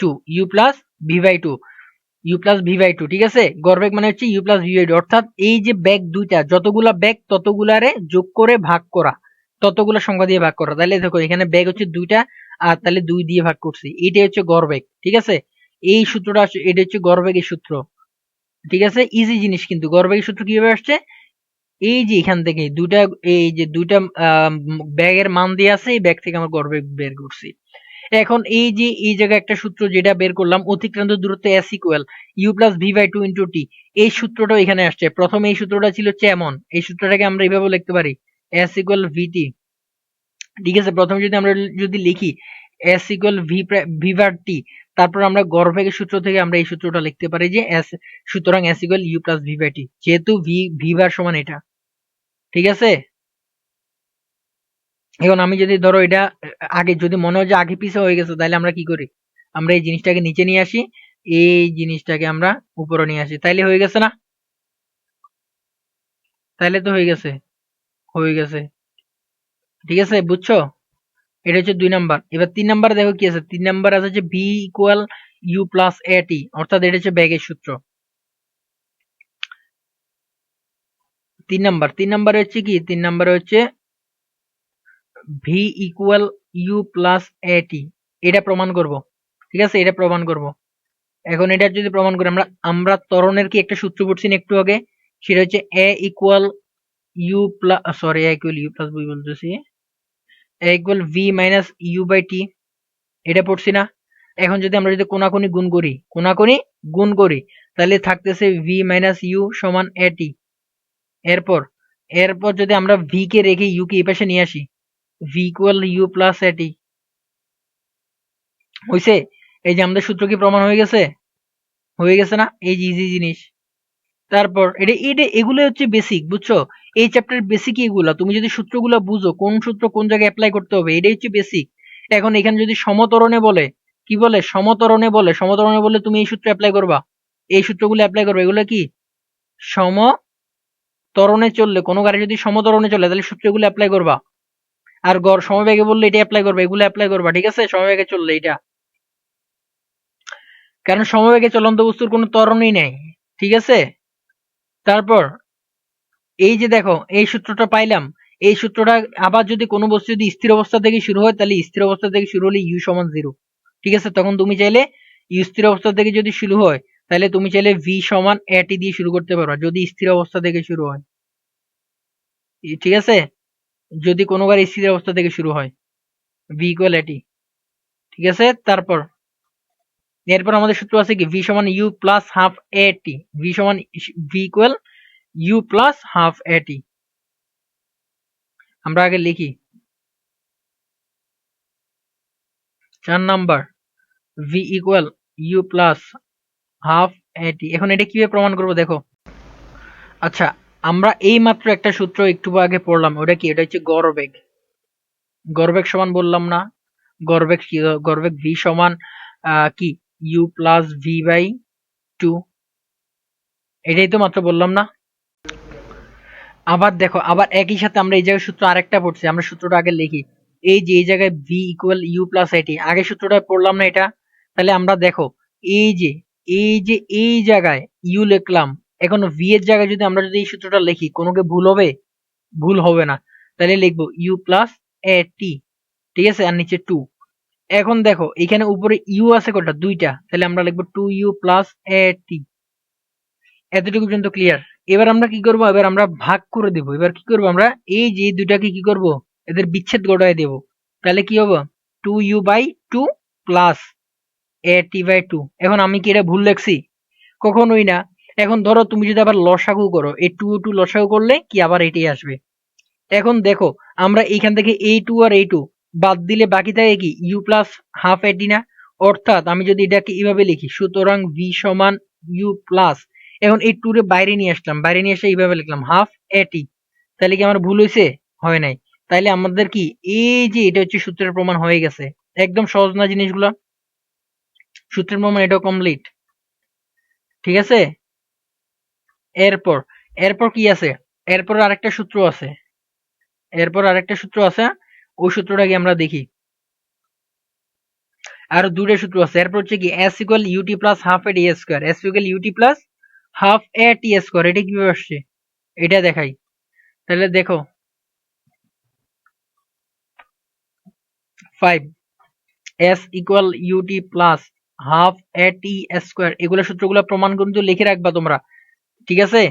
Speaker 1: two, U plus V by two, U plus V by two, ঠিক আছে? গড়বেগ মানে হচ্ছে U plus V by two, অর্থাৎ এই যে বেগ দুইটা, যতগুলা বেগ ততগুলারে যোগ করে ভাগ করা, ততগুলা সংখ্যা দিয়ে ভাগ করা। তাহলে দেখো এখানে বেগ হচ্ছে দুইটা, আর তাহলে 2 দিয়ে ভাগ করছি, এটাই হচ্ছে গড়বেগ, ঠিক আছে? এই সূত্রটা এটা হচ্ছে গড়বেগের সূত্র, ঠিক আছে? ইজি জিনিস, কিন্তু গড়বেগের সূত্র কিভাবে আসছে? এই যে এখান থেকে দুইটা, এই যে দুইটা ব্যাগের মান দিয়ে আছে, এই ব্যাগ থেকে আমরা গড়বেগ বের করছি। এখন এই যে এই জায়গায় একটা সূত্র যেটা বের করলাম, অতিক্রান্ত দূরত্ব s equal you plus V by two into t, এই সূত্রটাও এখানে আসছে। প্রথমে এই সূত্রটা ছিল হচ্ছে এমন, এই সূত্রটাকে আমরা এইভাবে লিখতে পারি, এস ইকুয়াল ভিটি, ঠিক আছে? প্রথমে আমরা যদি লিখি এস ইকুয়াল ভি বার টি, তারপর আমরা গড়বেগের সূত্র থেকে আমরা এই সূত্রটা লিখতে পারি যে এস, সুতরাং s equal you plus V by t, যেহেতু ভি বার সমান এটা, ঠিক আছে? এখন আমি যদি ধরো এটা আগে যদি মনে হয় যে আগে পিছে হয়ে গেছে, তাহলে আমরা কি করি? আমরা এই জিনিসটাকে নিচে নিয়ে আসি, এই জিনিসটাকে আমরা উপরে নিয়ে আসি, তাইলে হয়ে গেছে না? তাইলে তো হয়ে গেছে। ঠিক আছে, বুঝছো? এটা হচ্ছে 2 নাম্বার। এবার 3 নাম্বারে দেখো কি আছে। 3 নাম্বার আছে যে V equal you plus a টি, অর্থাৎ এটা হচ্ছে ব্যাগের সূত্র। 3 নাম্বারে হচ্ছে কি, 3 নাম্বারে হচ্ছে V equal you plus a t, এটা প্রমাণ করব। ঠিক আছে, এটা প্রমাণ করব। এখন এটা যদি প্রমাণ করি, আমরা আমরা ত্বরণের কি একটা সূত্র পড়ছি না একটু আগে, সেটা হচ্ছে a equal you plus, sorry, a equal you plus বই বলতেছি, a equal v minus u by t, এটা পড়ছি না? এখন যদি আমরা যদি কোনাকুনি গুণ করি তাহলে থাকতেছে ভি মাইনাস ইউ সমান এ টি। এরপর এরপর যদি আমরা ভি কে রেখে ইউ কে এই পাশে নিয়ে আসি, V equal you plus a টি, হইছে? এই যে আমাদের সূত্র কি প্রমাণ হয়ে গেছে না? এই যে ইজি জিনিস। তারপর এটা এটা এগুলো হচ্ছে বেসিক, বুঝছো? এই চ্যাপ্টারের বেসিক এগুলা, তুমি যদি সূত্রগুলো বুঝো, কোন সূত্র কোন জায়গায় অ্যাপ্লাই করতে হবে, এটাই হচ্ছে বেসিক। এখন এখানে যদি সমতরণে বলে, কি বলে, সমতরণে বলে তুমি এই সূত্র অ্যাপ্লাই করবা, এই সূত্রগুলো অ্যাপ্লাই করবে, এগুলো কি সমতরণে চললে, কোনো গাড়ি যদি সমতরণে চলে তাহলে সূত্রগুলো অ্যাপ্লাই করবা। আর গড় সমবেগে বললে এটা অ্যাপ্লাই করবে, এগুলো অ্যাপ্লাই করবা। ঠিক আছে, সমবেগে চললে এটা, কারণ সমবেগে চলন্ত বস্তুর কোনো ত্বরণই নেই। ঠিক আছে। তারপর এই যে দেখো, এই সূত্রটা পাইলাম, এই সূত্রটা আবার যদি কোনো বস্তু যদি স্থির অবস্থা থেকে শুরু হয়, তাহলে স্থির অবস্থা থেকে শুরু হলে ইউ সমান 0। ঠিক আছে, তখন তুমি চাইলে ইউ স্থির অবস্থা থেকে যদি শুরু হয়, তাহলে তুমি চাইলে ভি সমান এটি দিয়ে শুরু করতে পারো, যদি স্থির অবস্থা থেকে শুরু হয়। ঠিক আছে, যদি কোনোবার স্থির অবস্থা থেকে শুরু হয়, ভি ইকুয়াল এটি। ঠিক আছে। তারপর এরপর আমাদের সূত্র আছে কি, ভি সমান U plus half A T, V equal you plus half A T. আমরা আগে লিখি 4 number, V equal you plus half A T. এখন এটা কিভাবে প্রমাণ করবো দেখো। আচ্ছা, আমরা এই মাত্র একটা সূত্র একটু আগে পড়লাম, ওটা কি, এটা হচ্ছে গড়বেগ। গড়বেগ সমান বললাম না, গড়বেগ কি, গড়বেগ ভি সমান কি, ইউ প্লাস ভি বাই 2, এটাই তো মাত্র বললাম না? আবার দেখো, আবার একই সাথে আমরা এই জায়গায় সূত্র আরেকটা পড়ছি, আমরা সূত্রটা আগে লিখি। এই যে এই জায়গায় ভি ইকুয়াল ইউ প্লাস এটি, আগে সূত্রটা পড়লাম না এটা? তাহলে আমরা দেখো, এই যে এই জায়গায় ইউ লিখলাম, এখন ভি এর জায়গায় যদি আমরা যদি এই সূত্রটা লিখি, কোনো কি ভুল হবে? ভুল হবে না। তাহলে লিখবো ইউ প্লাস এ টি। ঠিক আছে, আর নিচে 2। এখন দেখো এখানে উপরে ইউ আছে কয়টা, 2টা, তাহলে আমরা লিখবো 2u প্লাস এ টি। এতটুকু পর্যন্ত ক্লিয়ার? এবার আমরা কি করব, এবার আমরা ভাগ করে দেব। এবার কি করব, আমরা এই যে দুইটাকে কি করব, এদের বিচ্ছেদ ঘটায় দেব। তাহলে কি হবে, 2u/2 plus a T by 2। এখন আমি কি এটা ভুল লেখছি? কখনোই না। এখন ধরো তুমি যদি আবার লসাগু করো, এই 2 লসাগু করলে কি আবার এটাই আসবে। এখন দেখো, আমরা এইখান থেকে এই 2 আর এই 2 বাদ দিলে বাকি থাকে কি, ইউ প্লাস হাফ এটি না? অর্থাৎ আমি যদি এটাকে এইভাবে লিখি, সুতরাং ভি সমান ইউ প্লাস, এখন এই 2 রে বাইরে নিয়ে আসলাম, বাইরে নিয়ে এসে এইভাবে লিখলাম হাফ এটি। তাহলে কি আমার ভুল হয়েছে? হয় নাই। তাইলে আমাদের কি, এই যে এটা হচ্ছে সূত্রের প্রমাণ হয়ে গেছে। একদম সহজ না জিনিসগুলো? সূত্রের প্রমাণ এটাও কমপ্লিট। ঠিক আছে। এরপর এরপর কি আছে, এরপর আরেকটা সূত্র আছে, ওই সূত্রটাকে আমরা দেখি। আর দুটো সূত্র আছে। এরপর হচ্ছে কি, s equal UT plus half a t square, s equal UT plus half a t square, এটা কিভাবে আসছে এটা দেখাই। তাহলে দেখো 5, s equal UT plus half a t square, এগুলো সূত্রগুলো প্রমাণ কিন্তু লিখে রাখবা তোমরা। ঠিক আছে।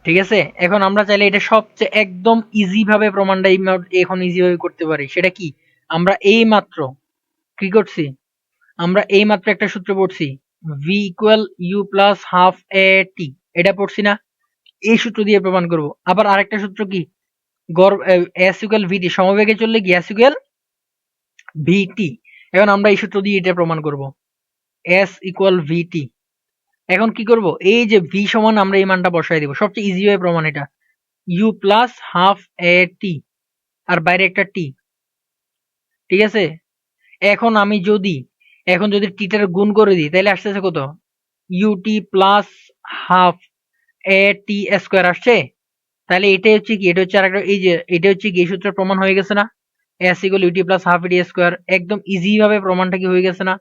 Speaker 1: ঠিক আছে, এখন আমরা চাইলে এটা সবচেয়ে একদম ইজি ভাবে প্রমাণটা এখন ইজি ভাবে করতে পারি। সেটা কি, আমরা এই মাত্র কি করছি, আমরা এই মাত্র একটা সূত্র পড়ছি, v equal you plus half a t, এটা পড়ছি না? এই সূত্র দিয়ে প্রমাণ করব। আবার আরেকটা সূত্র কি, গড় এস ইকুয়াল ভিটি, সমবেগে চললে কি এস ইকুয়াল ভিটি। এখন আমরা এই সূত্র দিয়ে এটা প্রমাণ করব, এস ইকুয়াল ভিটি। এখন কি করব, এই যে ভি সমান আমরা এই মানটা বসাই দিব, সবচেয়ে ইজি ওয়ে প্রমাণ এটা, ইউ প্লাস হাফ এ টি, আর বাইরে একটা টি। ঠিক আছে। এখন আমি যদি এখন যদি টিটার গুণ করে দিই তাহলে আসতেছে কত, UT plus half a t square আসছে। তাহলে এটা হচ্ছে কি, এটা হচ্ছে আরেকটা, এই যে এটা হচ্ছে কি এই সূত্রের প্রমাণ হয়ে গেছে না, S equal UT plus half A T square, একদম ইজি ভাবে প্রমাণটা কি হয়ে গেছে না,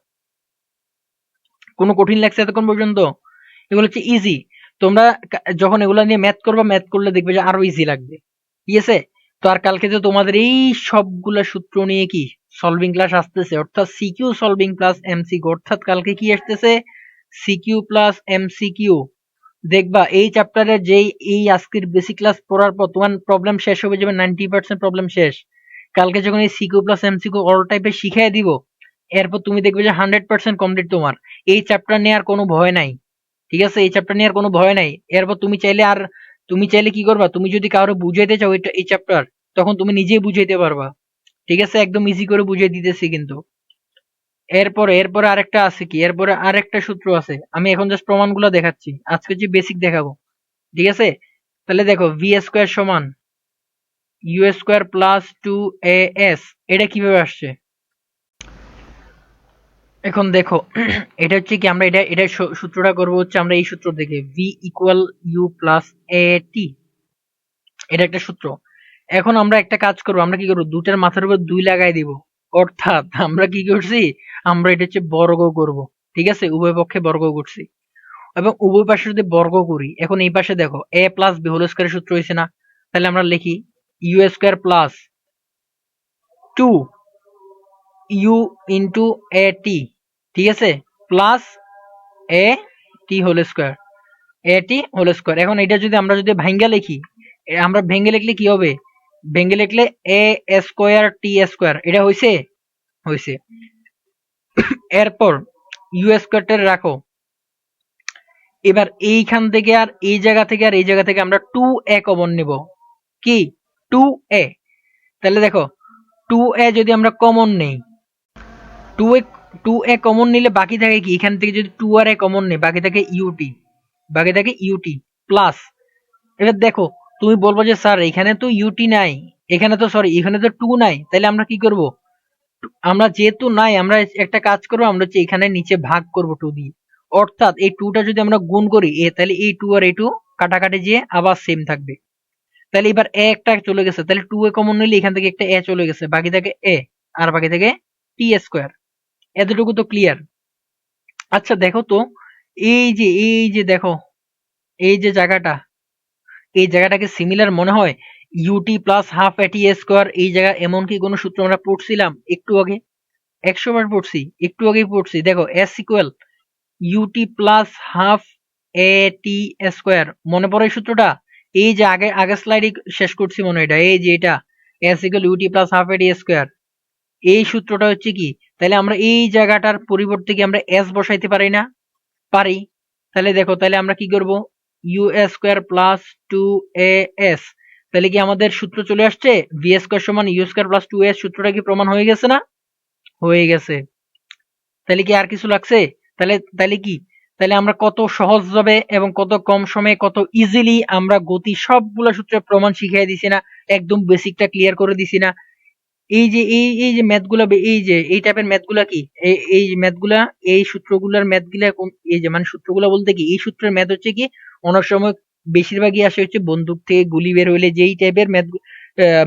Speaker 1: কোনো কঠিন লাগছে এতক্ষণ পর্যন্ত, এগুলো হচ্ছে ইজি। তোমরা যখন এগুলো নিয়ে ম্যাথ করবে, ম্যাথ করলে দেখবে যে আরো ইজি লাগবে, ঠিক আছে। তো আর কালকে যে তোমাদের এই সবগুলা সূত্র নিয়ে কি সলভিং ক্লাস আসতেছে, অর্থাৎ সিকিউ সলভিং প্লাস এমসিকিউ, অর্থাৎ কালকে কি আসতেছে, সিকিউ প্লাস এমসিকিউ। দেখবা এই চ্যাপ্টারের যেই এই আজকের বেসিক ক্লাস পড়ার পর তোমার প্রবলেম শেষ হবে যাবে, 90% প্রবলেম শেষ। কালকে যখন এই সিকিউ প্লাস এমসিকিউ অল টাইপের শিখিয়ে দিব, এরপর তুমি দেখবে যে 100% কমপ্লিট তোমার। এই চ্যাপ্টার নিয়ে আর কোনো ভয় নাই, ঠিক আছে, এই চ্যাপ্টার নিয়ে আর কোনো ভয় নাই। এরপর তুমি চাইলে কি করবা, তুমি যদি কারো বুঝাইতে চাও এই চ্যাপ্টার, তখন তুমি নিজেই বুঝাইতে পারবা, ঠিক আছে, একদম ইজি করে বুঝিয়ে দিতেছি কিন্তু। এরপরে এরপরে আরেকটা আছে কি, এরপরে আরেকটা সূত্র আছে, আমি এখন জাস্ট প্রমাণগুলো দেখাচ্ছি, আজকে যে বেসিক দেখাবো, ঠিক আছে। তাহলে দেখো ভি স্কোয়ার সমান U square plus two A S, এটা কিভাবে আসছে, এখন দেখো এটা হচ্ছে কি, আমরা এটা সূত্রটা করবো হচ্ছে আমরা এই সূত্র দেখে, V equal you plus a t, এটা একটা সূত্র। এখন আমরা একটা কাজ করবো, আমরা কি করবো, দুটার মাথার উপর দুই লাগাই দিব, অর্থাৎ আমরা কি করছি, আমরা এটা হচ্ছে বর্গ করব, ঠিক আছে, উভয় পক্ষে বর্গ করছি, এবং উভয় পাশে যদি বর্গ করি, এখন এই পাশে দেখো এ প্লাস বি হোল স্কয়ারের সূত্র হয়েছে না, তাহলে আমরা লিখি u square plus two u into a t, ঠিক আছে, plus a t whole square, a t whole square. এখন এটা যদি আমরা যদি ভাঙ্গা লিখি, আমরা ভেঙে লিখলে কি হবে, ভেঙে লিখলে এ স্কয়ার টি স্কয়ার, এটা হয়েছে, হয়েছে। এরপর ইউ স্কয়ারটা রাখো, এবার এইখান থেকে আর এই জায়গা থেকে আর এই জায়গা থেকে আমরা টু এ কমন নিব, কি টু এ, তাহলে দেখো টু এ যদি আমরা কমন নেই, two A two a common নিলে বাকি থাকে কি, এখান থেকে যদি টু আর এ কমন নেই বাকি থাকে ইউটি, বাকি থাকে ইউটি প্লাস, এবার দেখো তুমি বলবো যে স্যার এখানে তো ইউটি নাই, এখানে তো সরি এখানে তো টু নাই, তাহলে আমরা কি করব, আমরা যেহেতু নাই আমরা একটা কাজ করবো, আমরা হচ্ছে এখানে নিচে ভাগ করব টু দিয়ে, অর্থাৎ এই টুটা যদি আমরা গুণ করি এ, তাহলে এই টু আর এই টু কাটাকাটি যেয়ে আবার সেম থাকবে। তাহলে এবার এ একটা চলে গেছে, তাহলে টু এ কমন নিলে এখান থেকে একটা এ চলে গেছে, বাকি থাকে এ, আর বাকি থাকে টি স্কোয়ার, এতটুকু তো ক্লিয়ার। আচ্ছা দেখো তো, এই যে দেখো এই যে জায়গাটা, এই জায়গাটাকে সিমিলার মনে হয় UT plus half A T square, এই জায়গা এমন কি কোনো সূত্র আমরা পড়ছিলাম একটু আগে, 100 বার পড়ছি, একটু আগেই পড়ছি, দেখো s equal UT plus half a t square, মনে পড়ে এই সূত্রটা, এই যে আগে আগে স্লাইডে শেষ করছি মনে হয় এটা, এই যে এটা s equal UT plus half a t square, এই সূত্রটা হচ্ছে কি, তাহলে আমরা এই জায়গাটার পরিবর্তে কি আমরা এস বসাইতে পারি না, পারি। তাহলে দেখো তাহলে আমরা কি করব, U square plus two A S, তাহলে কি আমাদের সূত্র চলে আসছে, ভি স্কোয়ার সমান U square plus two S, সূত্রটা কি প্রমাণ হয়ে গেছে না, হয়ে গেছে। তাহলে কি আর কিছু লাগছে, তাহলে তাহলে কি, তাহলে আমরা কত সহজ ভাবে এবং কত কম সময়ে কত ইজিলি আমরা গতি সবগুলা সূত্রের প্রমাণ শিখিয়ে দিছি না, একদম বেসিকটা ক্লিয়ার করে দিছি না। এই যে ম্যাথ গুলা, এই যে এই টাইপের ম্যাথ গুলা কি, এই ম্যাথ গুলা, এই সূত্রগুলার ম্যাথ গুলা এই যে মানে সূত্রগুলা বলতে কি, এই সূত্রের ম্যাথ হচ্ছে কি অনেক সময় বেশিরভাগই আসে হচ্ছে বন্দুক থেকে গুলি বের হইলে যেই টাইপের ম্যাথ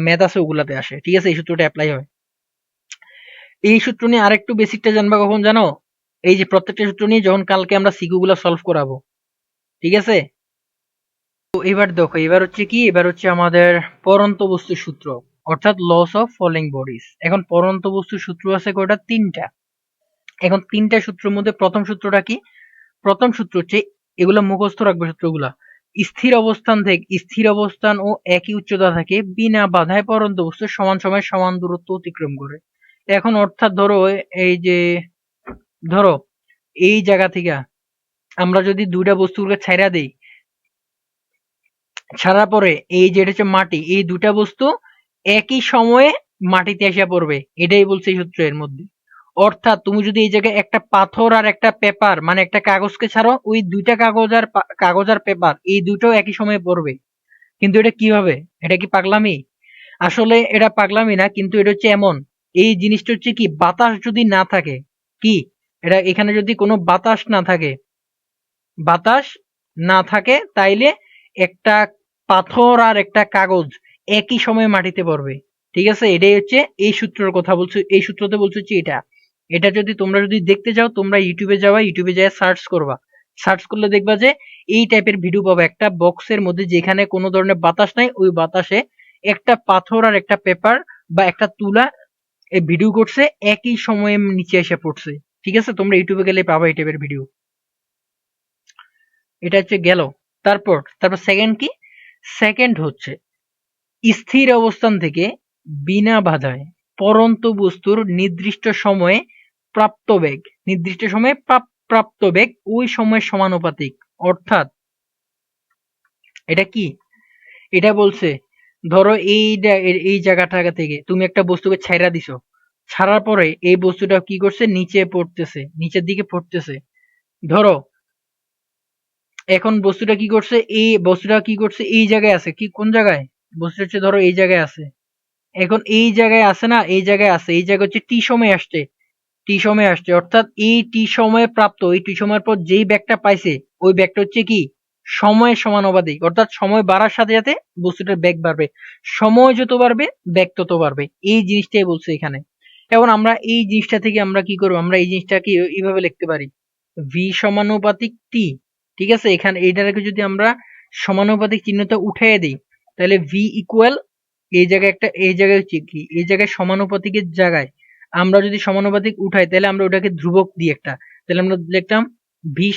Speaker 1: ম্যাথ আছে ওগুলাতে আসে, ঠিক আছে, এই সূত্রটা অ্যাপ্লাই হয়। এই সূত্র নিয়ে আরেকটু বেসিকটা জানবা কখন জানো, এই যে প্রত্যেকটা সূত্র নিয়ে যখন কালকে আমরা সিকিউ গুলা সলভ করাবো, ঠিক আছে। তো এবার দেখো, এবার হচ্ছে কি, এবার হচ্ছে আমাদের পরন্ত বস্তুর সূত্র, অর্থাৎ লস অফ ফলিং বডিজ। এখন পরন্ত বস্তুর সূত্র আছে কয়টা, তিনটা। এখন তিনটা সূত্রের মধ্যে প্রথম সূত্রটা কি, প্রথম সূত্র হচ্ছে, এগুলো মুখস্থ রাখবে সূত্রগুলা, স্থির অবস্থান ও একই উচ্চতা থাকে বিনা বাধায় পরন্ত বস্তু সমান সময় সমান দূরত্ব অতিক্রম করে। এখন অর্থাৎ ধরো এই যে, ধরো এই জায়গা থেকে আমরা যদি দুইটা বস্তুকে ছাইড়া দেই, ছাড়ার পরে এই যে এটা হচ্ছে মাটি, এই দুটা বস্তু একই সময়ে মাটিতে এসে পড়বে, এটাই বলছে এই সূত্রের মধ্যে। অর্থাৎ তুমি যদি এই জায়গায় একটা পাথর আর একটা পেপার মানে একটা কাগজকে ছাড়ো, ওই দুইটা কাগজ আর পেপার এই দুটোও একই সময়ে পড়বে। কিন্তু এটা কিভাবে, এটা কি পাগলামি, আসলে এটা পাগলামি না, কিন্তু এটা হচ্ছে এমন, এই জিনিসটা হচ্ছে কি, বাতাস যদি না থাকে, কি এটা এখানে যদি কোনো বাতাস না থাকে তাইলে একটা পাথর আর একটা কাগজ একই সময়ে মাটিতে পড়বে। ঠিক আছে, এটাই হচ্ছে এই সূত্রের কথা বলছো, এই সূত্রতে বলছো হচ্ছে এটা। এটা যদি তোমরা যদি দেখতে চাও তোমরা ইউটিউবে যাওয়া, ইউটিউবে যাওয়া সার্চ করবা, সার্চ করলে দেখবা যে এই টাইপের ভিডিও পাবা, একটা বক্সের মধ্যে যেখানে কোনো ধরনের বাতাস নাই ওই বাতাসে একটা পাথর আর একটা পেপার বা একটা তুলা এই ভিডিও করছে, একই সময়ে নিচে এসে পড়ছে। ঠিক আছে, তোমরা ইউটিউবে গেলে পাবা এই টাইপের ভিডিও। এটা হচ্ছে গেল। তারপর তারপর সেকেন্ড কি? সেকেন্ড হচ্ছে স্থির অবস্থান থেকে বিনা বাধায় পড়ন্ত বস্তুর নির্দিষ্ট সময়ে প্রাপ্ত বেগ, নির্দিষ্ট সময়ে প্রাপ্ত বেগ ওই সময়ের সমানুপাতিক। অর্থাৎ এটা কি? এটা বলছে ধরো এই জায়গাটা থেকে তুমি একটা বস্তুকে ছাইড়া দিছো, ছাড়ার পরে এই বস্তুটা কি করছে, নিচে পড়তেছে, নিচের দিকে পড়তেছে। ধরো এখন বস্তুটা কি করছে, এই জায়গায় আছে, কি কোন জায়গায়? বস্তুটা হচ্ছে ধরো এই জায়গায় আছে। এখন এই জায়গায় আছে না, এই জায়গায় আছে, এই জায়গায় হচ্ছে টি সময় আসছে, টি সময় আসছে, অর্থাৎ এই টি সময়ে প্রাপ্ত, এই টি সময়ের পর যেই ব্যাগটা পাইছে ওই ব্যাগটা হচ্ছে কি সময়ের সমানুপাতিক। অর্থাৎ সময় বাড়ার সাথে সাথে বস্তুটার ব্যাগ বাড়বে, সময় যত বাড়বে ব্যাগ তত বাড়বে, এই জিনিসটাই বলছে এখানে। এখন আমরা এই জিনিসটা থেকে আমরা কি করবো, আমরা এই জিনিসটাকে এইভাবে লিখতে পারি, ভি সমানুপাতিক টি। ঠিক আছে, এখানে এইটাকে যদি আমরা সমানুপাতিক চিহ্নটা উঠিয়ে দিই তাহলে ভি ইকুয়াল এই জায়গায় একটা, এই জায়গায় হচ্ছে কি, এই জায়গায় সমানুপাতিকের জায়গায় আমরা যদি সমানুপাতিক উঠাই তাহলে আমরা ওটাকে ধ্রুবক দিই একটা, তাহলে আমরা লিখতাম ভি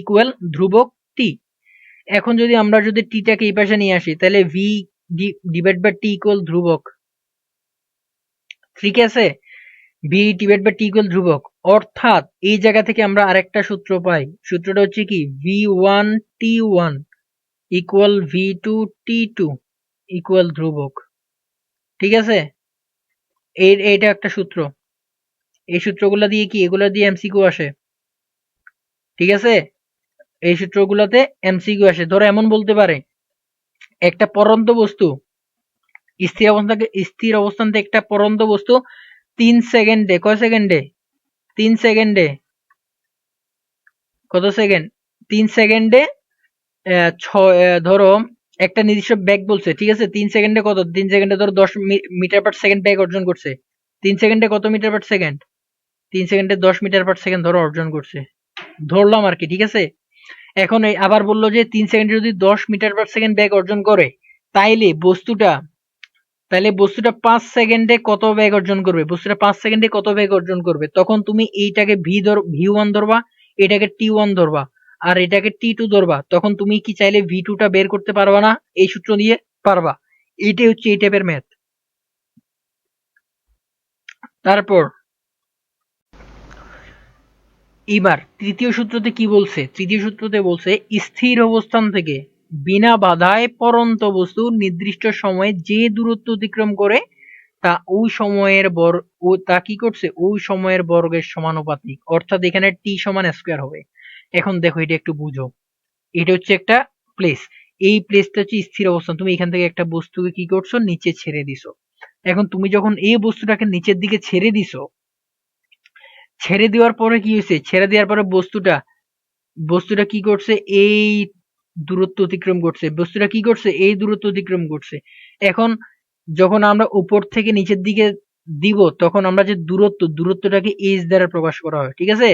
Speaker 1: ইকুয়াল ধ্রুবক টি। এখন যদি আমরা যদি টিটাকে এই পাশে নিয়ে আসি তাহলে V divide by T equal ধ্রুবক। ঠিক আছে, V divide by T equal ধ্রুবক। অর্থাৎ এই জায়গা থেকে আমরা আরেকটা সূত্র পাই, সূত্রটা হচ্ছে কি v one t one equal v two t two equal ধ্রুবক। ঠিক আছে, এইটা একটা সূত্র। এই সূত্রগুলা দিয়ে কি, এগুলা দিয়ে এমসিকিউ আসে। ঠিক আছে, এই সূত্রগুলোতে এমসিকিউ আসে। ধরো এমন বলতে পারে একটা পড়ন্ত বস্তু স্থির অবস্থান থেকে একটা পড়ন্ত বস্তু 3 সেকেন্ডে, কয় সেকেন্ডে, 3 সেকেন্ডে, কত সেকেন্ড, 3 সেকেন্ডে ধরো একটা নির্দিষ্ট ব্যাগ বলছে। ঠিক আছে, 3 সেকেন্ডে কত, 3 সেকেন্ডে ধরো 10 মিটার পার সেকেন্ড ব্যাগ অর্জন করছে। 3 সেকেন্ডে কত মিটার পার সেকেন্ড, 3 সেকেন্ডে 10 মিটার পার সেকেন্ড ধরো অর্জন করছে, ধরলাম আর কি। ঠিক আছে, এখন এই আবার বললো যে 3 সেকেন্ডে যদি 10 মিটার পার সেকেন্ড বেগ অর্জন করে তাইলে বস্তুটা তাহলে বস্তুটা 5 সেকেন্ডে কত বেগ অর্জন করবে, বস্তুটা 5 সেকেন্ডে কত বেগ অর্জন করবে। তখন তুমি এইটাকে ভি ওয়ান ধরবা, এটাকে টি ওয়ান ধরবা, আর এটাকে টি টু ধরবা। তখন তুমি কি চাইলে ভি টুটা বের করতে পারবা না? এই সূত্র দিয়ে পারবা। এইটাই হচ্ছে এই টাইপের ম্যাথ। তারপর এবার তৃতীয় সূত্রতে কি বলছে, তৃতীয় সূত্রতে বলছে স্থির অবস্থান থেকে বিনা বাধায় পড়ন্ত বস্তু নির্দিষ্ট সময়ে যে দূরত্ব অতিক্রম করে তা ওই সময়ের তা কি করছে, ওই সময়ের বর্গের সমানুপাতিক। অর্থাৎ এখানে টি সমান স্কোয়ার হবে। এখন দেখো এটা একটু বুঝো, এটা হচ্ছে একটা প্লেস, এই প্লেসটা হচ্ছে স্থির অবস্থান, তুমি এখান থেকে একটা বস্তুকে কি করছো, নিচে ছেড়ে দিছো। এখন তুমি যখন এই বস্তুটাকে নিচের দিকে ছেড়ে দিছো, ছেড়ে দেওয়ার পরে কি হয়েছে, ছেড়ে দেওয়ার পরে বস্তুটা কি করছে, এই দূরত্ব অতিক্রম করছে, বস্তুটা কি করছে, এই দূরত্ব অতিক্রম করছে। এখন যখন আমরা উপর থেকে নিচের দিকে দিব তখন আমরা যে দূরত্বটাকে এইচ দ্বারা প্রকাশ করা হয়। ঠিক আছে,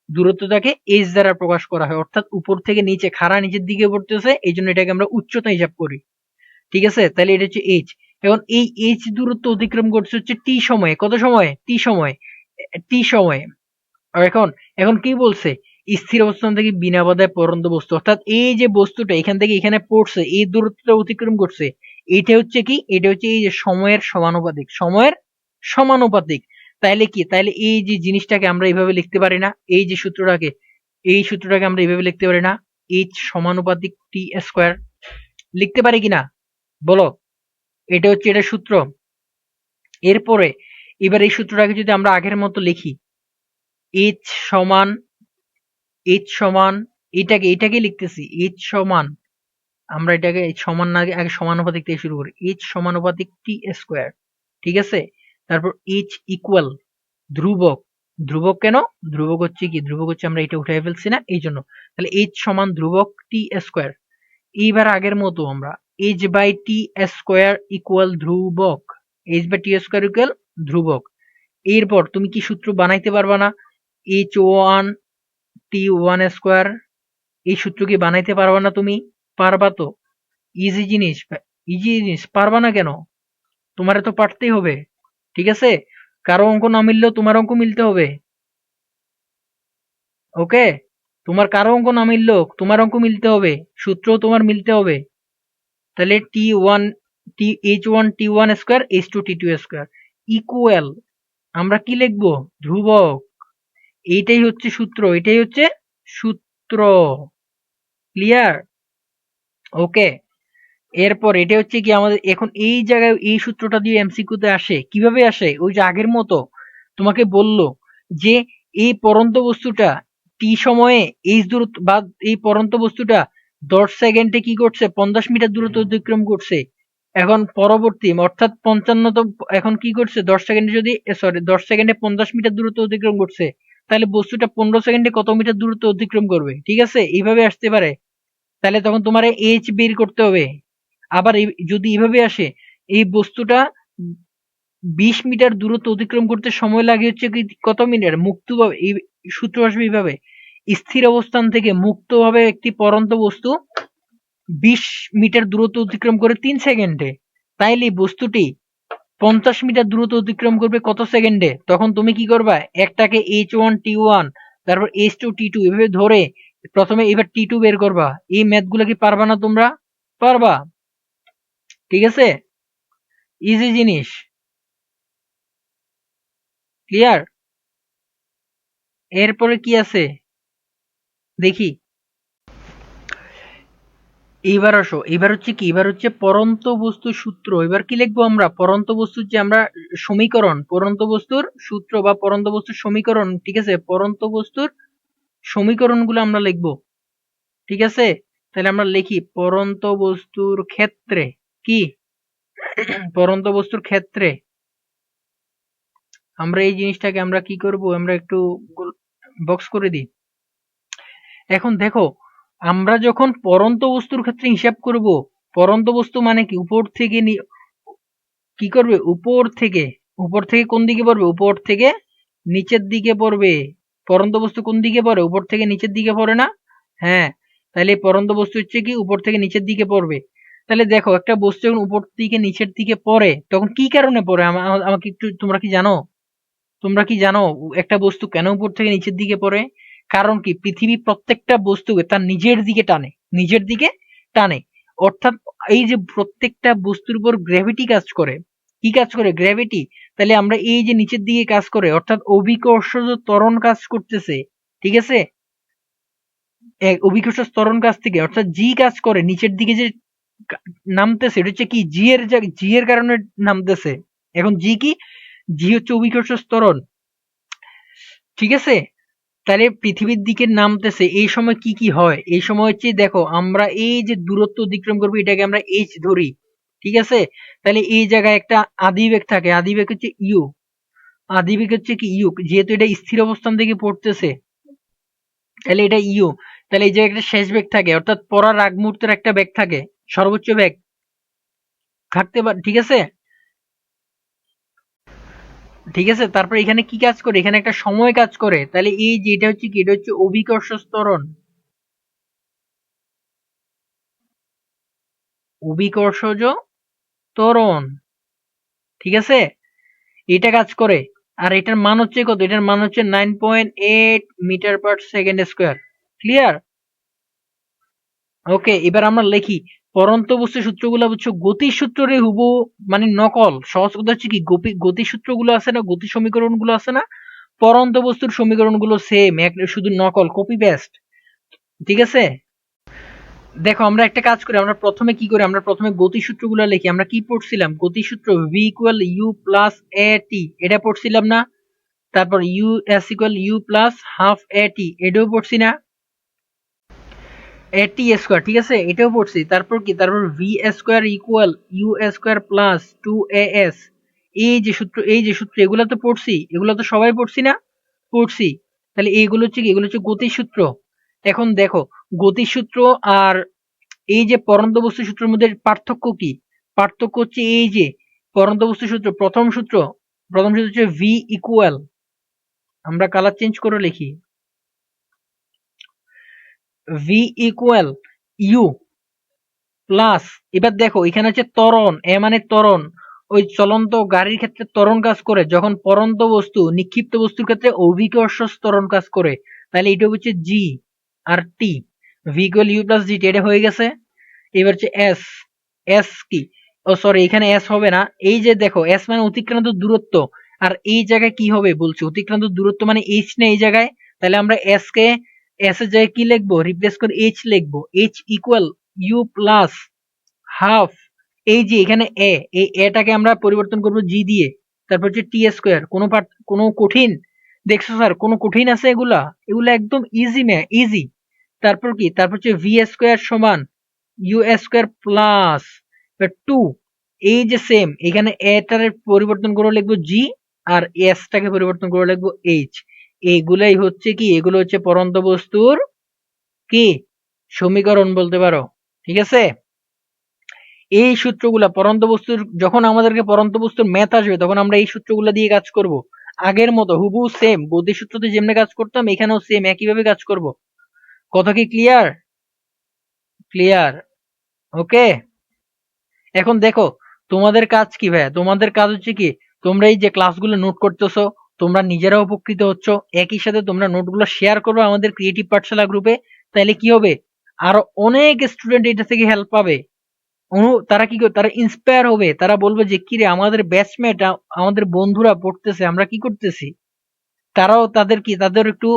Speaker 1: দূরত্বটাকে এইচ দ্বারা প্রকাশ করা হয়, অর্থাৎ উপর থেকে নিচে, খাড়া নিচের দিকে পড়তেছে এই জন্য এটাকে আমরা উচ্চতা হিসাব করি। ঠিক আছে, তাহলে এটা হচ্ছে এইচ। এখন এই এইচ দূরত্ব অতিক্রম করছে হচ্ছে টি সময়ে, কত সময়, টি সময়, টি সময়ে। আর এখন এখন কি বলছে, স্থির অবস্থান থেকে বিনা বাধায় পড়ন্ত বস্তু, অর্থাৎ এই যে বস্তুটা এখান থেকে এখানে পড়ছে এই দূরত্বটা অতিক্রম করছে, এটা হচ্ছে কি, এটা হচ্ছে এই যে সময়ের সমানুপাতিক, সময়ের সমানুপাতিক। তাইলে কি, তাইলে এই যে জিনিসটাকে আমরা এইভাবে লিখতে পারি না, এই যে সূত্রটাকে, এই সূত্রটাকে আমরা এইভাবে লিখতে পারি না, এইচ সমানুপাতিক টি স্কোয়ার, লিখতে পারি কিনা বলো? এটা হচ্ছে এটা সূত্র। এরপরে এবার এই সূত্রটাকে যদি আমরা আগের মতো লিখি, এইচ সমান, এইচ সমান, এটাকে লিখতেছি এইচ সমান, আমরা এটাকে সমান না আগে সমানুপাতিক থেকে শুরু করি, এইচ সমানুপাতিক টি স্কোয়ার। ঠিক আছে, তারপর এইচ ইকুয়াল ধ্রুবক, ধ্রুবক কেন? ধ্রুবক হচ্ছে কি, ধ্রুবক হচ্ছে আমরা এটা উঠাই ফেলছি না, এই জন্য। তাহলে এইচ সমান ধ্রুবক টি স্কোয়ার। এইবার আগের মতো আমরা h by t square equal ধ্রুবক, h by t square equal ধ্রুবক। এরপর তুমি কি সূত্র বানাইতে পারবা না? H one t one square, এই সূত্র কি বানাইতে পারবা না তুমি? পারবা তো। ইজি জিনিস, ইজি জিনিস, পারবা না কেন? তোমারে তো পারতেই হবে, ঠিক আছে? কারো অঙ্ক না মিললেও তোমার অঙ্ক মিলতে হবে, ওকে? তোমার কারো অঙ্ক না মিললেও তোমার অঙ্ক মিলতে হবে, সূত্রও তোমার মিলতে হবে। তাহলে t one t h one t one square h two t two square equal, আমরা কি লিখবো? ধ্রুবক। এইটাই হচ্ছে সূত্র, এটাই হচ্ছে সূত্র। ক্লিয়ার? ওকে। এরপর এটা হচ্ছে কি আমাদের এখন এই জায়গায় এই সূত্রটা দিয়ে এমসিকিউতে আসে, কিভাবে আসে? ওই যে আগের মতো তোমাকে বলল যে এই পরন্ত বস্তুটা টি সময়ে এইচ দূরত্ব বা এই পরন্ত বস্তুটা 10 সেকেন্ডে কি করছে? 50 মিটার দূরত্ব অতিক্রম করছে। এখন পরবর্তী অর্থাৎ 55 এখন কি করছে? 10 সেকেন্ডে যদি সরি 10 সেকেন্ডে 50 মিটার দূরত্ব অতিক্রম করছে, তাহলে বস্তুটা 15 সেকেন্ডে কত মিটার দূরত্ব অতিক্রম করবে? ঠিক আছে, এইভাবে আসতে পারে। তাহলে তখন তোমার এইচ বের করতে হবে। আবার যদি এভাবে আসে, এই বস্তুটা 20 মিটার দূরত্ব অতিক্রম করতে সময় লাগে হচ্ছে কি কত মিনিট? মুক্তভাবে এই সূত্র আসবে এইভাবে, স্থির অবস্থান থেকে মুক্তভাবে একটি পরন্ত বস্তু 20 মিটার দূরত্ব অতিক্রম করে 3 সেকেন্ডে। তাইলে এই বস্তুটি 50 মিটার দূরত্ব অতিক্রম করবে কত সেকেন্ডে? তখন তুমি কি করবা? একটাকে এইচ ওয়ান টি ওয়ান, তারপর এইচ টু টি টু এভাবে ধরে প্রথমে এবার টি টু বের করবা। এই ম্যাথ গুলা কি পারবা না তোমরা? পারবা, ঠিক আছে? ইজি জিনিস। ক্লিয়ার? এরপরে কি আছে দেখি। এইবার আসো, এবার হচ্ছে কি, এবার হচ্ছে পরন্ত বস্তুর সূত্র। এবার কি লিখবো আমরা? পরন্ত বস্তুর যে আমরা সমীকরণ, পরন্ত বস্তুর সূত্র বা পরন্ত বস্তুর সমীকরণ, ঠিক আছে? পরন্ত বস্তুর সমীকরণ গুলো আমরা লিখবো, ঠিক আছে? তাহলে আমরা লিখি পরন্ত বস্তুর ক্ষেত্রে কি, পরন্ত বস্তুর ক্ষেত্রে আমরা এই জিনিসটাকে আমরা কি করব, আমরা একটু বক্স করে দিই। এখন দেখো, আমরা যখন পরন্ত বস্তুর ক্ষেত্রে হিসাব করব, পরন্ত বস্তু মানে কি? উপর থেকে কি করবে? উপর থেকে কোন দিকে পড়বে? উপর থেকে নিচের দিকে পড়বে। পরন্ত বস্তু কোন দিকে পড়ে? উপর থেকে নিচের দিকে পড়ে না? হ্যাঁ। তাহলে পরন্ত বস্তু হচ্ছে কি উপর থেকে নিচের দিকে পড়বে। তাহলে দেখো, একটা বস্তু যখন উপর থেকে নিচের দিকে পড়ে তখন কি কারণে পড়ে? আমাকে একটু, তোমরা কি জানো? তোমরা কি জানো একটা বস্তু কেন উপর থেকে নিচের দিকে পড়ে? কারণ কি? পৃথিবী প্রত্যেকটা বস্তুকে তার নিজের দিকে টানে, নিজের দিকে টানে। অর্থাৎ এই যে প্রত্যেকটা বস্তুর উপর গ্র্যাভিটি কাজ করে। কি কাজ করে? গ্র্যাভিটি। তাহলে আমরা এই যে নিচের দিকে কাজ করে, অর্থাৎ অভিকর্ষজ ত্বরণ কাজ করতেছে, ঠিক আছে? অভিকর্ষজ ত্বরণ কাজ থেকে অর্থাৎ জি কাজ করে নিচের দিকে যে নামতেছে, এটা হচ্ছে কি জি এর কারণে নামতেছে। এখন জি কি? জি হচ্ছে অভিকর্ষজ ত্বরণ, ঠিক আছে? তাহলে পৃথিবীর দিকে নামতেছে, এই সময় কি কি হয়? এই সময় হচ্ছে দেখো, আমরা এই যে দূরত্ব অতিক্রম করবো এটাকে আমরা এইচ ধরি, ঠিক আছে? তাহলে এই জায়গায় একটা আদিবেগ থাকে, আদিবেগ হচ্ছে ইউ। আদিবেগ হচ্ছে কি ইউ, যেহেতু এটা স্থির অবস্থান থেকে পড়তেছে তাহলে এটা ইউ। তাহলে এই জায়গায় একটা শেষ বেগ থাকে, অর্থাৎ পড়ার আগ মুহূর্তের একটা বেগ থাকে, সর্বোচ্চ বেগ থাকতে পারে, ঠিক আছে? ঠিক আছে, তারপর এখানে কি কাজ করে? এখানে একটা সময় কাজ করে। তাহলে এই যে এটা হচ্ছে কি, এটা হচ্ছে অভিকর্ষ ত্বরণ, অভিকর্ষজ ত্বরণ, ঠিক আছে? এটা কাজ করে। আর এটার মান হচ্ছে কত? এটার মান হচ্ছে 9.8 মিটার/সেকেন্ড স্কোয়ার। ক্লিয়ার? ওকে, এবার আমরা লিখি পরন্ত বস্তুর সূত্রগুলো বুঝছো, গতির সূত্রের হুবহু মানে নকল। সহজ কথা হচ্ছে কি, গতির সূত্রগুলো আছে না, গতি সমীকরণ গুলো আছে না, পরন্ত বস্তুর সমীকরণ গুলো সেম, শুধু নকল, কপি পেস্ট, ঠিক আছে? দেখো, আমরা একটা কাজ করি, আমরা প্রথমে কি করি? আমরা প্রথমে গতি সূত্রগুলো লিখি। আমরা কি পড়ছিলাম? গতি সূত্র v equal you plus a t, এটা পড়ছিলাম না? তারপর u s equal you plus half a t, এটাও পড়ছি না? এ টি স্কোয়ার, ঠিক আছে, এটাও পড়ছি। তারপর কি? তারপর V square equal U square plus 2 A S. এই যে সূত্র, এই যে সূত্র, এগুলো তো পড়ছি, এগুলো তো সবাই পড়ছি না? পড়ছি। তাহলে এইগুলো হচ্ছে কি, এগুলো হচ্ছে গতির সূত্র। এখন দেখো, গতির সূত্র আর এই যে পরন্ত বস্তু সূত্রের মধ্যে পার্থক্য কি? পার্থক্য হচ্ছে এই যে পরন্ত বস্তু সূত্র, প্রথম সূত্র হচ্ছে ভি ইকুয়াল, আমরা কালার চেঞ্জ করে লিখি, ভি ইকুয়াল ইউ প্লাস, এবার দেখো এখানে হচ্ছে ত্বরণ, এ মানে ত্বরণ, ওই চলন্ত গাড়ির ক্ষেত্রে ত্বরণ কাজ করে, যখন পরন্ত বস্তু নিক্ষিপ্ত বস্তুর ক্ষেত্রে অভিকর্ষ ত্বরণ কাজ করে। তাহলে এটা হচ্ছে জি আর টি, ভি ইকুয়াল ইউ প্লাস জি টি, এটা হয়ে গেছে। এবার হচ্ছে এস, এস কি, ও সরি এখানে এস হবে না, এই যে দেখো এস মানে অতিক্রান্ত দূরত্ব, আর এই জায়গায় কি হবে বলছি, অতিক্রান্ত দূরত্ব মানে এইচ না এই জায়গায়, তাহলে আমরা এস কে, এস এর জায়গায় কি লিখবো, রিপ্লেস করে এইচ লিখবো, H equal you plus half, এই যে এখানে এ, এই এটাকে আমরা পরিবর্তন করব জি দিয়ে, তারপর হচ্ছে টি স্কোয়ার, কোনো কঠিন, দেখছো স্যার কোনো কঠিন আছে এগুলা, এগুলা একদম ইজি ইজি। তারপর কি, তারপর হচ্ছে ভি স্কোয়ার সমান ইউ স্কোয়ার প্লাস টু, এই যে সেম এখানে এটার পরিবর্তন করে লিখবো জি, আর এস টাকে পরিবর্তন করে লিখবো এইচ। এইগুলাই হচ্ছে কি, এগুলো হচ্ছে পরন্ত বস্তুর কি সমীকরণ বলতে পারো, ঠিক আছে। এই সূত্রগুলা পরন্ত বস্তুর, যখন আমাদেরকে পরন্ত বস্তুর ম্যাথ আসবে তখন আমরা এই সূত্রগুলা দিয়ে কাজ করব, আগের মতো হুবহু সেম গতি সূত্রতে যেমনি কাজ করতাম এখানেও সেম একইভাবে কাজ করব। কথা কি ক্লিয়ার? ক্লিয়ার, ওকে। এখন দেখো, তোমাদের কাজ কি ভাইয়া, তোমাদের কাজ হচ্ছে কি, তোমরা এই যে ক্লাসগুলো নোট করতেছো, তোমরা নিজেরাও উপকৃত হচ্ছ, একই সাথে তোমরা নোটগুলো শেয়ার করবে আমাদের ক্রিয়েটিভ পাঠশালা গ্রুপে, তাইলে কি হবে, আরো অনেক স্টুডেন্ট এটা থেকে হেল্প পাবে। তারা কি করে, তারা ইন্সপায়ার হবে, তারা বলবে যে কিরে আমাদের ব্যাচমেট, আমাদের বন্ধুরা পড়তেছে, আমরা কি করতেছি, তারাও তাদের কি, তাদের একটু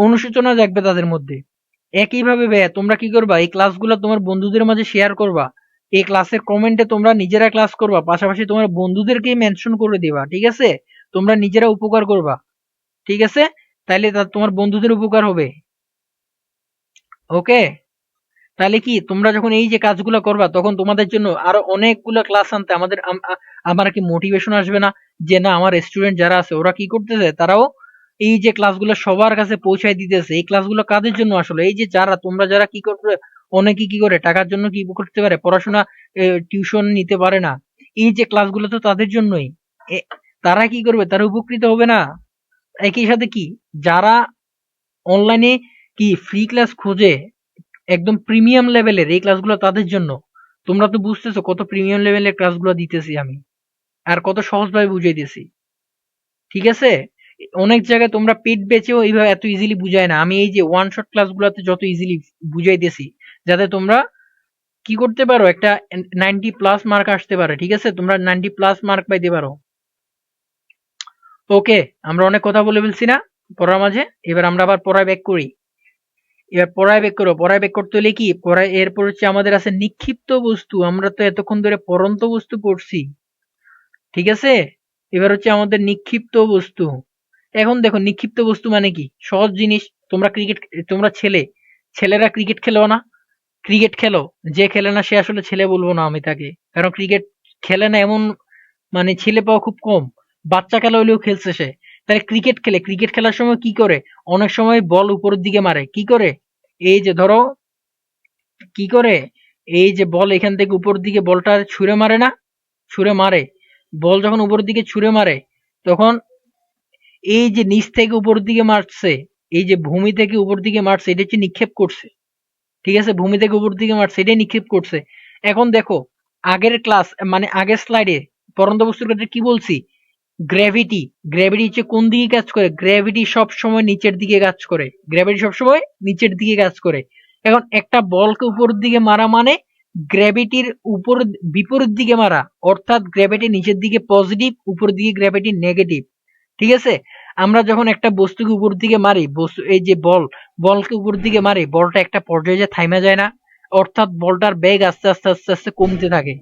Speaker 1: অনুশোচনা জাগবে তাদের মধ্যে। একইভাবে ভাইয়া তোমরা কি করবা, এই ক্লাসগুলো তোমার বন্ধুদের মাঝে শেয়ার করবা, এই ক্লাসের কমেন্টে তোমরা নিজেরা ক্লাস করবা, পাশাপাশি তোমার বন্ধুদেরকে মেনশন করে দিবা, ঠিক আছে, তোমরা নিজেরা উপকার করবা, ঠিক আছে, তাইলে তোমার বন্ধুদের উপকার হবে, ওকে। তাহলে কি তোমরা যখন এই যে কাজগুলো করবা তখন তোমাদের জন্য আরো অনেকগুলো ক্লাস আনতে আমার কি মোটিভেশন আসবে না, যে না আমার স্টুডেন্ট যারা আছে ওরা কি করতেছে, তারাও এই যে ক্লাসগুলো সবার কাছে পৌঁছায় দিতেছে। এই ক্লাসগুলো কাদের জন্য আসলে, এই যে যারা তোমরা যারা কি করবে, অনেকে কি করে টাকার জন্য কি করতে পারে, পড়াশোনা টিউশন নিতে পারে না, এই যে ক্লাসগুলো তো তাদের জন্যই। তারা কি করবে, তারা উপকৃত হবে না। একই সাথে কি, যারা অনলাইনে কি ফ্রি ক্লাস খোঁজে একদম প্রিমিয়াম লেভেলের, এই ক্লাসগুলো তাদের জন্য। তোমরা তো বুঝতেছো কত প্রিমিয়াম লেভেলের ক্লাসগুলো দিতেছি আমি, আর কত সহজভাবে বুঝাই দিছি, ঠিক আছে। অনেক জায়গায় তোমরা পেড বেচেও এইভাবে এত ইজিলি বুঝায় না, আমি এই যে ওয়ান শট ক্লাসগুলোতে যত ইজিলি বুঝাইতেছি, যাতে তোমরা কি করতে পারো, একটা 90+ মার্ক আসতে পারে, ঠিক আছে, তোমরা 90+ মার্ক পাইতে পারো। ওকে, আমরা অনেক কথা বলে ফেলছি না পড়ার মাঝে, এবার আমরা আবার পড়ায় ব্যাক করি। এবার পড়ায় বেক করো, পড়ায় বেক করতে হলে কি, পড়ায় এরপর হচ্ছে আমাদের আছে নিক্ষিপ্ত বস্তু, আমরা তো এতক্ষণ ধরে পড়ন্ত বস্তু পড়ছি, ঠিক আছে। এবার হচ্ছে আমাদের নিক্ষিপ্ত বস্তু। এখন দেখো নিক্ষিপ্ত বস্তু মানে কি, সহজ জিনিস, তোমরা ছেলেরা ক্রিকেট খেলো না, ক্রিকেট খেলো, যে খেলে না সে আসলে ছেলে বলবো না আমি তাকে, কারণ ক্রিকেট খেলে না এমন মানে ছেলে পাওয়া খুব কম, বাচ্চা খেলা হলেও খেলছে সে। তাহলে ক্রিকেট খেলে, ক্রিকেট খেলার সময় কি করে, অনেক সময় বল উপরের দিকে মারে, কি করে, এই যে ধরো কি করে, এই যে বল এখান থেকে উপর দিকে বলটা ছুঁড়ে মারে না, ছুঁড়ে মারে, বল যখন উপরের দিকে ছুঁড়ে মারে তখন এই যে নিচ থেকে উপর দিকে মারছে, এই যে ভূমি থেকে উপর দিকে মারছে এটা হচ্ছে নিক্ষেপ করছে, ঠিক আছে, ভূমি থেকে উপর দিকে মারছে এটাই নিক্ষেপ করছে। এখন দেখো আগের ক্লাস মানে আগের স্লাইডে পরন্ত বস্তুর ক্ষেত্রে কি বলছি, গ্র্যাভিটি, গ্র্যাভিটি হচ্ছে কোন দিকে কাজ করে, গ্র্যাভিটি সব সময় নিচের দিকে কাজ করে, গ্র্যাভিটি সব সময় নিচের দিকে কাজ করে। এখন একটা বলকে উপরের দিকে মারা মানে গ্র্যাভিটির উপর বিপরীত দিকে মারা, অর্থাৎ গ্র্যাভিটি নিচের দিকে পজিটিভ, উপরের দিকে গ্র্যাভিটি নেগেটিভ, ঠিক আছে। আমরা যখন একটা বস্তুকে উপর দিকে মারি, বস্তু এই যে বলকে উপর দিকে মারি, বলটা একটা পর্যায়ে যে থাইমা যায় না, অর্থাৎ বলটার বেগ আস্তে আস্তে আস্তে আস্তে কমতে থাকে,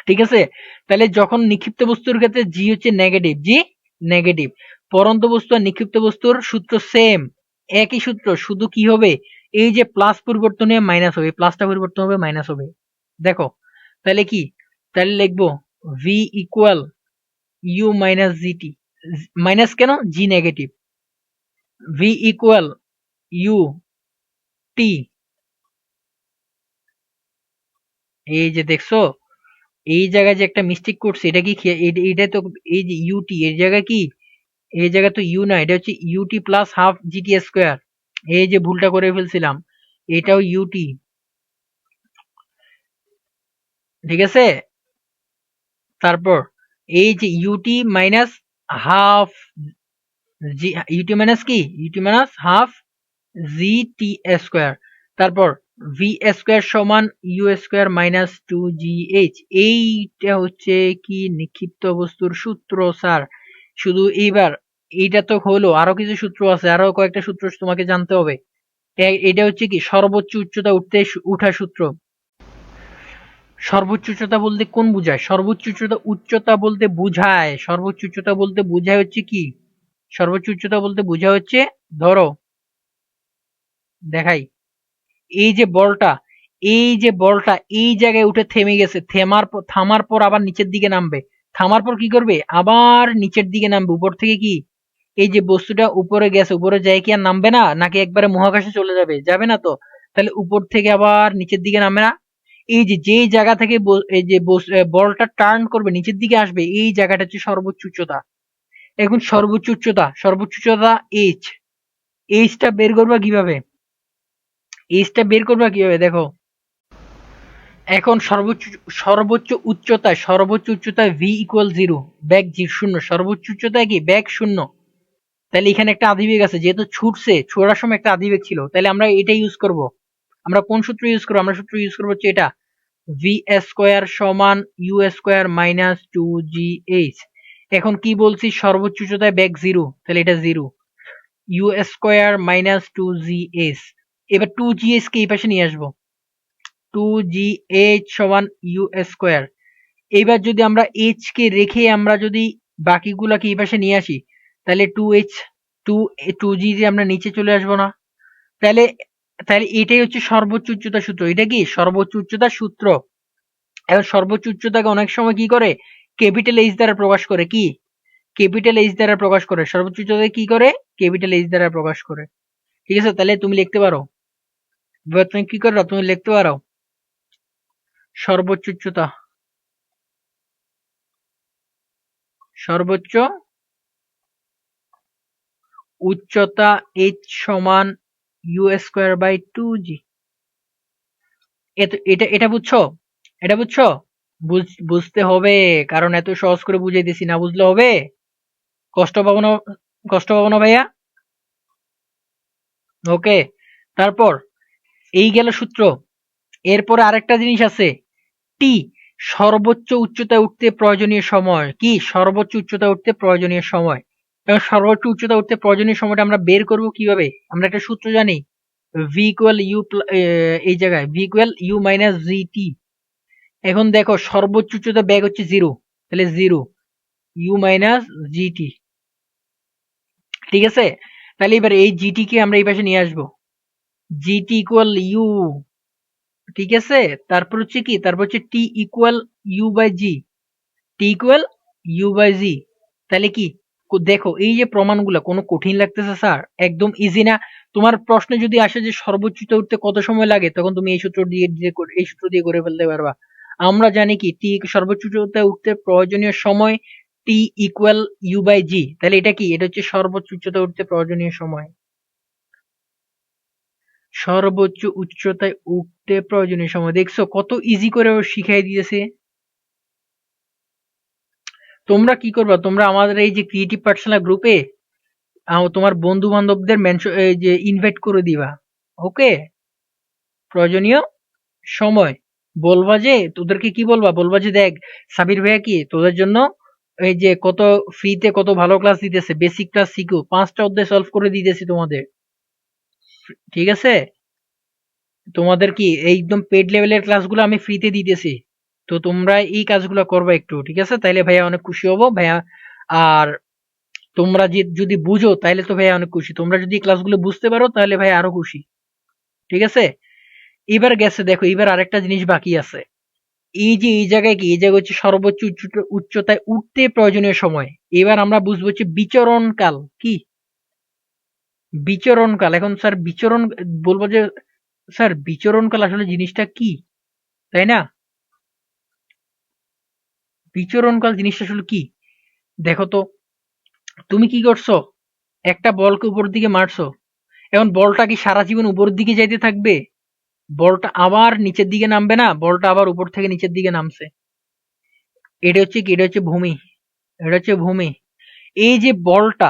Speaker 1: ঠিক আছে। তাহলে যখন নিক্ষিপ্ত বস্তুর ক্ষেত্রে জি হচ্ছে নেগেটিভ, জি নেগেটিভ, পরন্ত বস্তু আর নিক্ষিপ্ত বস্তুর সূত্র সেম, একই সূত্র, শুধু কি হবে, এই যে প্লাস পরিবর্তন হয়ে মাইনাস হবে, প্লাসটা পরিবর্তন হবে মাইনাস হবে। দেখো তাহলে কি, তাহলে লিখবো v equal u minus g t, minus কেন, g negative, v equal u t. এই যে দেখছো, এই জায়গায় যে একটা মিস্টেক করছে, এটা কি এটা তো এই যে ইউটি এর জায়গায় কি, এই জায়গায় তো ইউ না, এটা হচ্ছে U T plus half G T square. এই যে ভুলটা করে ফেলছিলাম, এটাও ইউটি, ঠিক আছে। তারপর এই যে U T minus half G, U T minus কি, U T minus half G T square. তারপর ভি স্কোয়ার সমান U square minus two G H. এইটা হচ্ছে কি নিক্ষিপ্ত বস্তুর সূত্র স্যার। শুধু এইবার এইটা তো হলো, আরো কিছু সূত্র আছে, আরো কয়েকটা সূত্র তোমাকে জানতে হবে। এটা হচ্ছে কি সর্বোচ্চ উচ্চতা উঠা সূত্র। সর্বোচ্চ উচ্চতা বলতে কোন বুঝায়, সর্বোচ্চ উচ্চতা, উচ্চতা বলতে বুঝায়, সর্বোচ্চ উচ্চতা বলতে বুঝায় হচ্ছে কি, সর্বোচ্চ উচ্চতা বলতে বোঝা হচ্ছে, ধরো দেখাই, এই যে বলটা, এই যে বলটা এই জায়গায় উঠে থেমে গেছে, থামার পর আবার নিচের দিকে নামবে, থামার পর কি করবে, আবার নিচের দিকে নামবে, উপর থেকে কি, এই যে বস্তুটা উপরে গেছে, উপরে যায় কি আর নামবে না, নাকি একবারে মহাকাশে চলে যাবে, যাবে না তো, তাহলে উপর থেকে আবার নিচের দিকে নামবে না। এই যে যেই জায়গা থেকে এই যে বলটা টার্ন করবে নিচের দিকে আসবে, এই জায়গাটা হচ্ছে সর্বোচ্চ উচ্চতা। এখন সর্বোচ্চ উচ্চতা, সর্বোচ্চ উচ্চতা এইচ, এইচটা বের করবা কিভাবে, এইচটা বের করবা কিভাবে দেখো, এখন সর্বোচ্চ উচ্চতায়, সর্বোচ্চ উচ্চতায় ভি ইকুয়াল জিরো, ব্যাগ শূন্য, সর্বোচ্চ উচ্চতায় কি ব্যাগ শূন্য। তাহলে এখানে একটা আদিবেগ আছে, যেহেতু ছুটছে, ছোড়ার সময় একটা আদিবেগ ছিল, তাহলে আমরা এটা ইউজ করব। আমরা কোন সূত্র ইউজ করবো, আমরা সূত্র ইউজ করবো হচ্ছে এটা, ভি স্কোয়ার সমান U square minus two G H. এখন কি বলছি, সর্বোচ্চ উচ্চতায় ব্যাগ জিরো, তাহলে এটা zero, U square minus two G H. এবার টু জি এইচ কে এই পাশে নিয়ে আসবো, টু জি এইচ সমান ইউ স্কোয়ার। এইবার যদি আমরা এইচ কে রেখে আমরা যদি বাকিগুলাকে এই পাশে নিয়ে আসি, তাহলে টু এইচ, টু টু জি যে আমরা নিচে চলে আসবো না, তাহলে, তাহলে এটাই হচ্ছে সর্বোচ্চ উচ্চতা সূত্র, এটা কি সর্বোচ্চ উচ্চতা সূত্র। এখন সর্বোচ্চ উচ্চতাকে অনেক সময় কি করে, ক্যাপিটাল এইচ দ্বারা প্রকাশ করে, কি ক্যাপিটাল এইচ দ্বারা প্রকাশ করে, সর্বোচ্চ উচ্চতাকে কি করে, ক্যাপিটাল এইচ দ্বারা প্রকাশ করে। ঠিক আছে, তাহলে তুমি লিখতে পারো, এবার তুমি কি করো, তুমি লিখতে পারো সর্বোচ্চ উচ্চতা, সর্বোচ্চ উচ্চতা এইচ সমান ইউ স্কোয়ার বাই টু জি। এটা এটা বুঝছো, এটা বুঝছো, বুঝতে হবে, কারণ এত সহজ করে বুঝাই দিছি, না বুঝলে হবে, কষ্ট পাবো না, কষ্ট পাবো না ভাইয়া। ওকে, তারপর এই গেল সূত্র। এরপরে আরেকটা জিনিস আছে, টি, সর্বোচ্চ উচ্চতায় উঠতে প্রয়োজনীয় সময়, কি সর্বোচ্চ উচ্চতায় উঠতে প্রয়োজনীয় সময়। এবং সর্বোচ্চ উচ্চতা উঠতে প্রয়োজনীয় সময়টা আমরা বের করব কিভাবে, আমরা একটা সূত্র জানি, ভি ইকুয়াল ইউ, এই জায়গায় ভি ইকুয়াল ইউ মাইনাস জি টি। এখন দেখো সর্বোচ্চ উচ্চতা ব্যাগ হচ্ছে জিরো, তাহলে জিরো ইউ মাইনাস জিটি, ঠিক আছে। তাহলে এবার এই জিটি কে আমরা এই পাশে নিয়ে আসবো, জিটি ইকুয়াল ইউ, ঠিক আছে। তারপর হচ্ছে কি, তারপর হচ্ছে t equal u by g, t equal u by g. তাহলে কি, দেখো এই যে প্রমাণগুলো কোনো কঠিন লাগতেছে স্যার, একদম ইজি না। তোমার প্রশ্নে যদি আসে যে সর্বোচ্চ উঠতে কত সময় লাগে, তখন তুমি এই সূত্র দিয়ে এই সূত্র দিয়ে করে ফেলতে পারবা। আমরা জানি কি, টি সর্বোচ্চ উঠতে প্রয়োজনীয় সময় টি ইকুয়াল ইউ বাই জি, তাহলে এটা কি, এটা হচ্ছে সর্বোচ্চ উচ্চতা উঠতে প্রয়োজনীয় সময়, সর্বোচ্চ উচ্চতায় উঠতে প্রয়োজনীয় সময়। দেখছো কত ইজি করে ও শিখাই দিয়েছে। তোমরা কি করবা, তোমরা আমাদের এই যে ক্রিয়েটিভ পার্সোনাল গ্রুপে তোমার বন্ধু বান্ধবদের মেনশন, এই যে ইনভাইট করে দিবা, ওকে, প্রয়োজনীয় সময় বলবা, যে তোদেরকে কি বলবা, বলবা যে দেখ সাবির ভাইয়া কি তোদের জন্য এই যে কত ফ্রিতে কত ভালো ক্লাস দিতেছে, বেসিক ক্লাস শিখো, 5টা অধ্যায় সলভ করে দিতেছি তোমাদের, ঠিক আছে। তোমাদের কি একদম পেড লেভেলের ক্লাসগুলো আমি ফ্রিতে দিতেছি, তো তোমরা এই কাজগুলো করবা একটু, ঠিক আছে, তাইলে ভাইয়া অনেক খুশি হব ভাইয়া। আর তোমরা যদি বুঝো তাহলে তো ভাইয়া অনেক খুশি, তোমরা যদি ক্লাসগুলো বুঝতে পারো তাহলে ভাই আরো খুশি, ঠিক আছে। এবার গেছে, দেখো এবার আরেকটা জিনিস বাকি আছে, এই যে এই জায়গায় কি, এই জায়গায় হচ্ছে সর্বোচ্চ উচ্চতায় উঠতে প্রয়োজনীয় সময়। এবার আমরা বুঝবো হচ্ছে বিচরণ কাল, কি বিচরণকাল। এখন স্যার বিচরণ বলবো যে স্যার বিচরণকাল আসলে জিনিসটা কি, তাই না? বিচরণকাল জিনিসটা আসলে কি? দেখো তো, তুমি কি করছো? একটা বলকে উপরের দিকে মারছো। এখন বলটা কি সারা জীবন উপরের দিকে যাইতে থাকবে? বলটা আবার নিচের দিকে নামবে না? বলটা আবার উপর থেকে নিচের দিকে নামছে। এটা হচ্ছে কি? এটা হচ্ছে ভূমি। এটা হচ্ছে ভূমি। এই যে বলটা,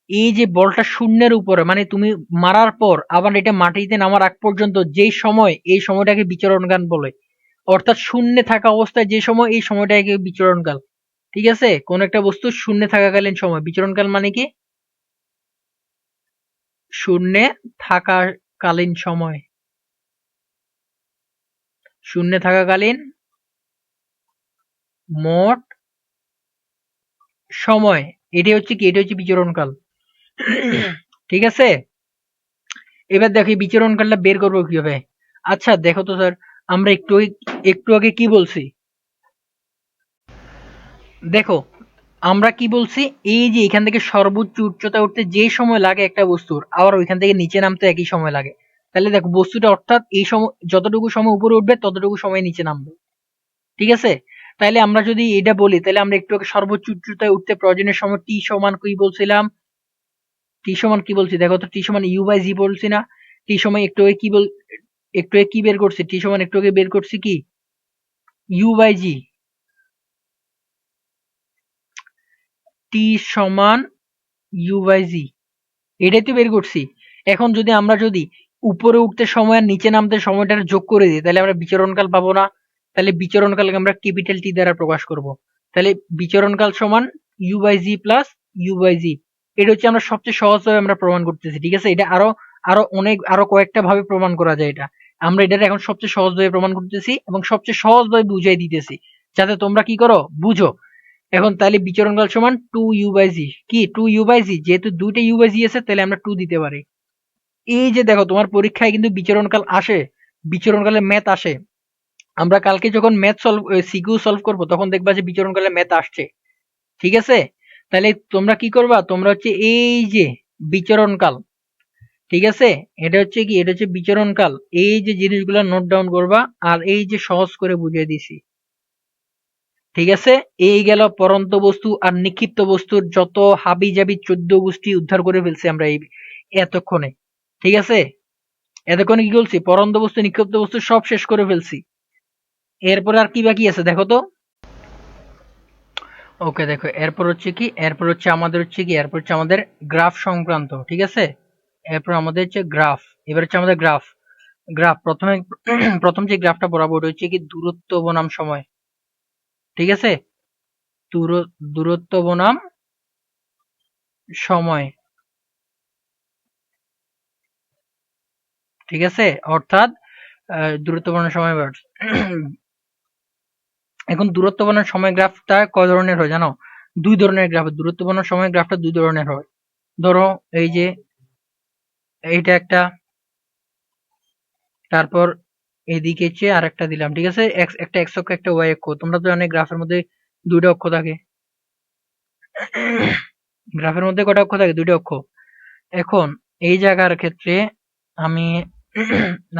Speaker 1: এই যে বলটা শূন্যের উপরে, মানে তুমি মারার পর আবার এটা মাটিতে নামার আগ পর্যন্ত যেই সময়, এই সময়টাকে বিচরণকাল বলে। অর্থাৎ শূন্যে থাকা অবস্থায় যে সময়, এই সময়টাকে বিচরণকাল। ঠিক আছে? কোন একটা বস্তু শূন্যে থাকাকালীন সময় বিচরণকাল মানে কি? শূন্যে থাকাকালীন সময়। শূন্যে থাকাকালীন মোট সময়। এটাই হচ্ছে কি? এটা হচ্ছে বিচরণকাল। ঠিক আছে? এবার দেখো এই বিচরণকালটা বের করবো কিভাবে। আচ্ছা দেখো তো স্যার, আমরা একটু আগে কি বলছি? দেখো, আমরা কি বলছি? এই যে এখান থেকে সর্বোচ্চ উচ্চতা উঠতে যে সময় লাগে একটা বস্তুর, আবার ওইখান থেকে নিচে নামতে একই সময় লাগে। তাহলে দেখো বস্তুটা, অর্থাৎ এই সময় যতটুকু সময় উপরে উঠবে ততটুকু সময় নিচে নামবে। ঠিক আছে? তাইলে আমরা যদি এটা বলি, তাহলে আমরা একটু আগে সর্বোচ্চ উচ্চতায় উঠতে প্রয়োজনের সময় টি সমান কি বলছিলাম? টি সমান কি বলছি দেখো তো, টি সমান ইউ বাই জি বলছি না? টি সমান একটু আগে কি বের করছি? টি সমান একটু আগে বের করছি কি? You by g. টি সমান ইউ বাই জি, এটাই তো বের করছি। এখন যদি আমরা যদি উপরে উঠতে সময় আর নিচে নামতে সময়টা যোগ করে দিই, তাহলে আমরা বিচরণকাল পাবো না? তাহলে বিচরণকালকে আমরা ক্যাপিটাল টি দ্বারা প্রকাশ করব। তাহলে বিচরণকাল সমান u by g plus u by g. এটা হচ্ছে আমরা সবচেয়ে সহজভাবে আমরা প্রমাণ করতেছি। ঠিক আছে? এটা আরো আরো কয়েকটা ভাবে প্রমাণ করা যায় এটা। আমরা এটা এখন সবচেয়ে সহজভাবে প্রমাণ করতেছি এবং সবচেয়ে সহজভাবে বুঝাই দিতেছি, যাতে তোমরা কি করো, বুঝো। এখন তাহলে বিচরণকাল সমান টু ইউ বাই জি। কি টু ইউ বাই জি? যেহেতু দুইটা ইউ বাই জি আছে, তাহলে আমরা টু দিতে পারি। এই যে দেখো, তোমার পরীক্ষায় কিন্তু বিচরণকাল আসে, বিচরণকালের ম্যাথ আসে। আমরা কালকে যখন ম্যাথ সলভ সিকিউ সলভ করবো, তখন দেখবা যে বিচরণকালের ম্যাথ আসছে। ঠিক আছে? তাহলে তোমরা কি করবা? তোমরা হচ্ছে এই যে বিচরণকাল, ঠিক আছে, এটা হচ্ছে কি? এটা হচ্ছে বিচরণকাল। এই যে জিনিসগুলো নোট ডাউন করবা, আর এই যে সহজ করে বুঝিয়ে দিছি। ঠিক আছে? এই গেল পরন্ত বস্তু আর নিক্ষিপ্ত বস্তুর যত হাবি জাবি 14 গোষ্ঠী উদ্ধার করে ফেলছি আমরা এই এতক্ষণে। ঠিক আছে? এতক্ষণে কি বলছি? পরন্ত বস্তু নিক্ষিপ্ত বস্তু সব শেষ করে ফেলছি। এরপরে আর কি বাকি আছে দেখো তো। ওকে দেখো, এরপর হচ্ছে কি? এরপর হচ্ছে আমাদের গ্রাফ সংক্রান্ত। ঠিক আছে? এরপর আমাদের হচ্ছে গ্রাফ। এবার হচ্ছে আমাদের গ্রাফ। প্রথমে প্রথম যে গ্রাফটা বরাবর, ওটা হচ্ছে কি দূরত্ব বনাম সময়। ঠিক আছে? দূরত্ব বনাম সময়। ঠিক আছে? অর্থাৎ দূরত্ব বনাম সময় বাড়। এখন দূরত্ব বনাম সময় গ্রাফটা কয় ধরনের হয় জানো? দুই ধরনের গ্রাফ। দূরত্ব বনাম সময় গ্রাফটা দুই ধরনের হয়। ধরো এই যে এইটা একটা, তারপর এদিকে হচ্ছে আরেকটা দিলাম। ঠিক আছে? একটা এক্স অক্ষ একটা ওয়াই অক্ষ। তোমরা তো জানো গ্রাফের মধ্যে দুইটা অক্ষ থাকে। গ্রাফের মধ্যে কয়টা অক্ষ থাকে? দুইটা অক্ষ। এখন এই জায়গার ক্ষেত্রে আমি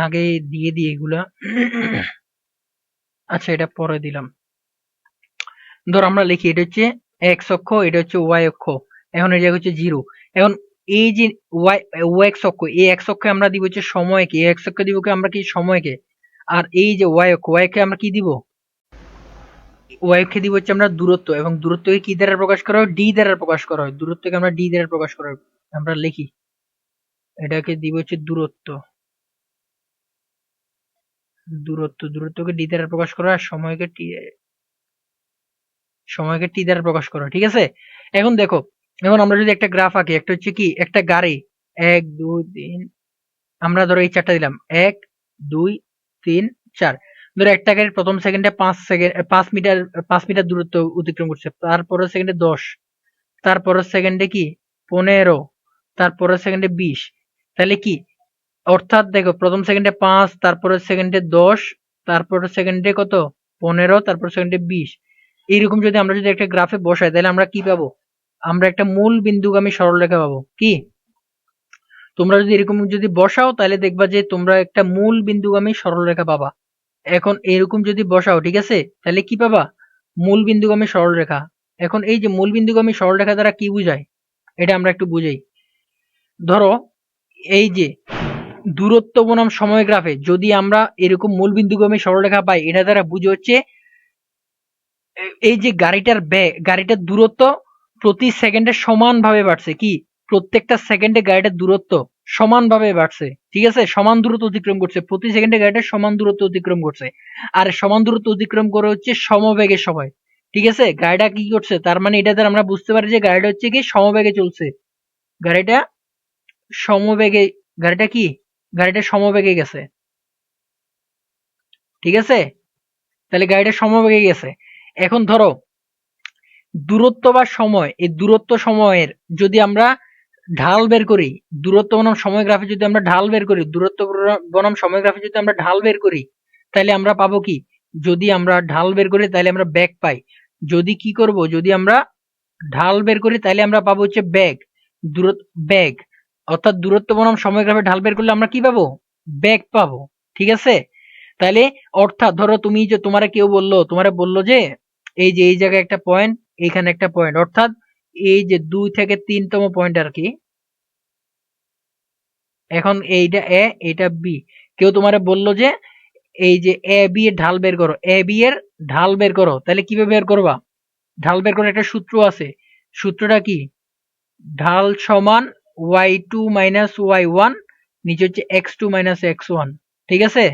Speaker 1: আগে দিয়ে দিই এগুলা। আচ্ছা, এটা পরে দিলাম। ধর আমরা লিখি এটা হচ্ছে এক্স অক্ষ, এটা হচ্ছে ওয়াই অক্ষ। এখন এই জায়গা হচ্ছে জিরো। এখন এই যে ওয়াই ওয়াই এক্স অক্ষ, এই এক্স অক্ষে আমরা দিব হচ্ছে সময়কে, এই এক্স অক্ষে দিব কি আমরা, কি সময়কে। আর এই যে ওয়াই অক্ষ, ওয়াই অক্ষে আমরা কি দিব? ওয়াই অক্ষে দিব হচ্ছে আমরা দূরত্ব। এবং দূরত্বকে কি দ্বারা প্রকাশ করা হয়? ডি দ্বারা প্রকাশ করা হয়। দূরত্বকে আমরা ডি দ্বারা প্রকাশ করা হয়। আমরা লিখি এটাকে দিব হচ্ছে দূরত্ব। দূরত্বকে ডি দ্বারা প্রকাশ করা হয়, সময়কে টি দ্বারা প্রকাশ করা হয়। ঠিক আছে? এখন দেখো, এখন আমরা যদি একটা গ্রাফ আঁকি, একটা হচ্ছে কি একটা গাড়ি, 1 2 3, আমরা ধরো এই চারটা দিলাম, 1 2 3 4। ধরো একটা গাড়ির প্রথম সেকেন্ডে 5 সেকেন্ড, 5 মিটার, 5 মিটার দূরত্ব অতিক্রম করছে। তারপরের সেকেন্ডে 10, তারপরের সেকেন্ডে কি 15, তারপরের সেকেন্ডে 20। তাহলে কি? অর্থাৎ দেখো, প্রথম সেকেন্ডে 5, তারপরের সেকেন্ডে 10, তারপরের সেকেন্ডে কত? 15, তারপর সেকেন্ডে 20। এইরকম যদি আমরা যদি একটা গ্রাফে বসাই, তাহলে আমরা কি পাবো? আমরা একটা মূল বিন্দুগামী সরলরেখা পাবো। কি? তোমরা যদি এরকম যদি বসাও তাহলে দেখবা যে তোমরা একটা মূল বিন্দুগামী সরলরেখা পাবা। এখন এরকম যদি বসাও, ঠিক আছে, তাহলে কি পাবা? মূল বিন্দুগামী সরলরেখা। এখন এই যে মূল বিন্দুগামী সরলরেখা দ্বারা কি বুঝায়, এটা আমরা একটু বুঝাই। ধরো এই যে দূরত্ব বনাম সময় গ্রাফে যদি আমরা এরকম মূল বিন্দুগামী সরলরেখা পাই, এটা দ্বারা বুঝে হচ্ছে এই যে গাড়িটার দূরত্ব প্রতি সেকেন্ডে সমানভাবে বাড়ছে। কি, প্রত্যেকটা সেকেন্ডে গাড়িটার দূরত্ব সমানভাবে বাড়ছে, ঠিক আছে, সমান দূরত্ব অতিক্রম করছে, প্রতি সেকেন্ডে গাড়িটা সমান দূরত্ব অতিক্রম করছে। আর সমান দূরত্ব অতিক্রম করে হচ্ছে সমবেগের সময়, ঠিক আছে। গাড়িটা কি করছে, তার মানে এটা দ্বারা আমরা বুঝতে পারি যে গাড়িটা হচ্ছে কি সমবেগে চলছে। গাড়িটা সমবেগে, গাড়িটা কি, গাড়িটা সমবেগে গেছে, ঠিক আছে। তাহলে গাড়িটা সমবেগে গেছে। এখন ধরো দূরত্ব বা সময়, এই দূরত্ব সময়ের যদি আমরা ঢাল বের করি, দূরত্ব বনাম সময় গ্রাফে যদি আমরা ঢাল বের করি, দূরত্ব বনাম সময় গ্রাফে যদি আমরা ঢাল বের করি, তাহলে আমরা পাবো কি, যদি আমরা ঢাল বের করি তাহলে আমরা বেগ পাই। যদি কি করব, যদি আমরা ঢাল বের করি তাহলে আমরা পাবো হচ্ছে বেগ, দূরত্ব, বেগ, অর্থাৎ দূরত্ব বনাম সময় গ্রাফে ঢাল বের করলে আমরা কি পাবো, বেগ পাবো, ঠিক আছে। তাহলে অর্থাৎ ধরো তুমি যে তোমারে বললো যে এই যে এই জায়গায় একটা পয়েন্ট, এইখানে একটা পয়েন্ট, অর্থাৎ এই যে 2 থেকে 3তম পয়েন্ট আর কি। এখন এইটা এ, এটা বি। কেউ তোমারে বললো যে এই যে এ বি এর ঢাল বের করো, এ বি এর ঢাল বের করো, তাহলে কিভাবে বের করবা? ঢাল বের করার একটা সূত্র আছে। সূত্রটা কি? ঢাল সমান y2 - y1, নিচে হচ্ছে x2 - x1, ঠিক আছে।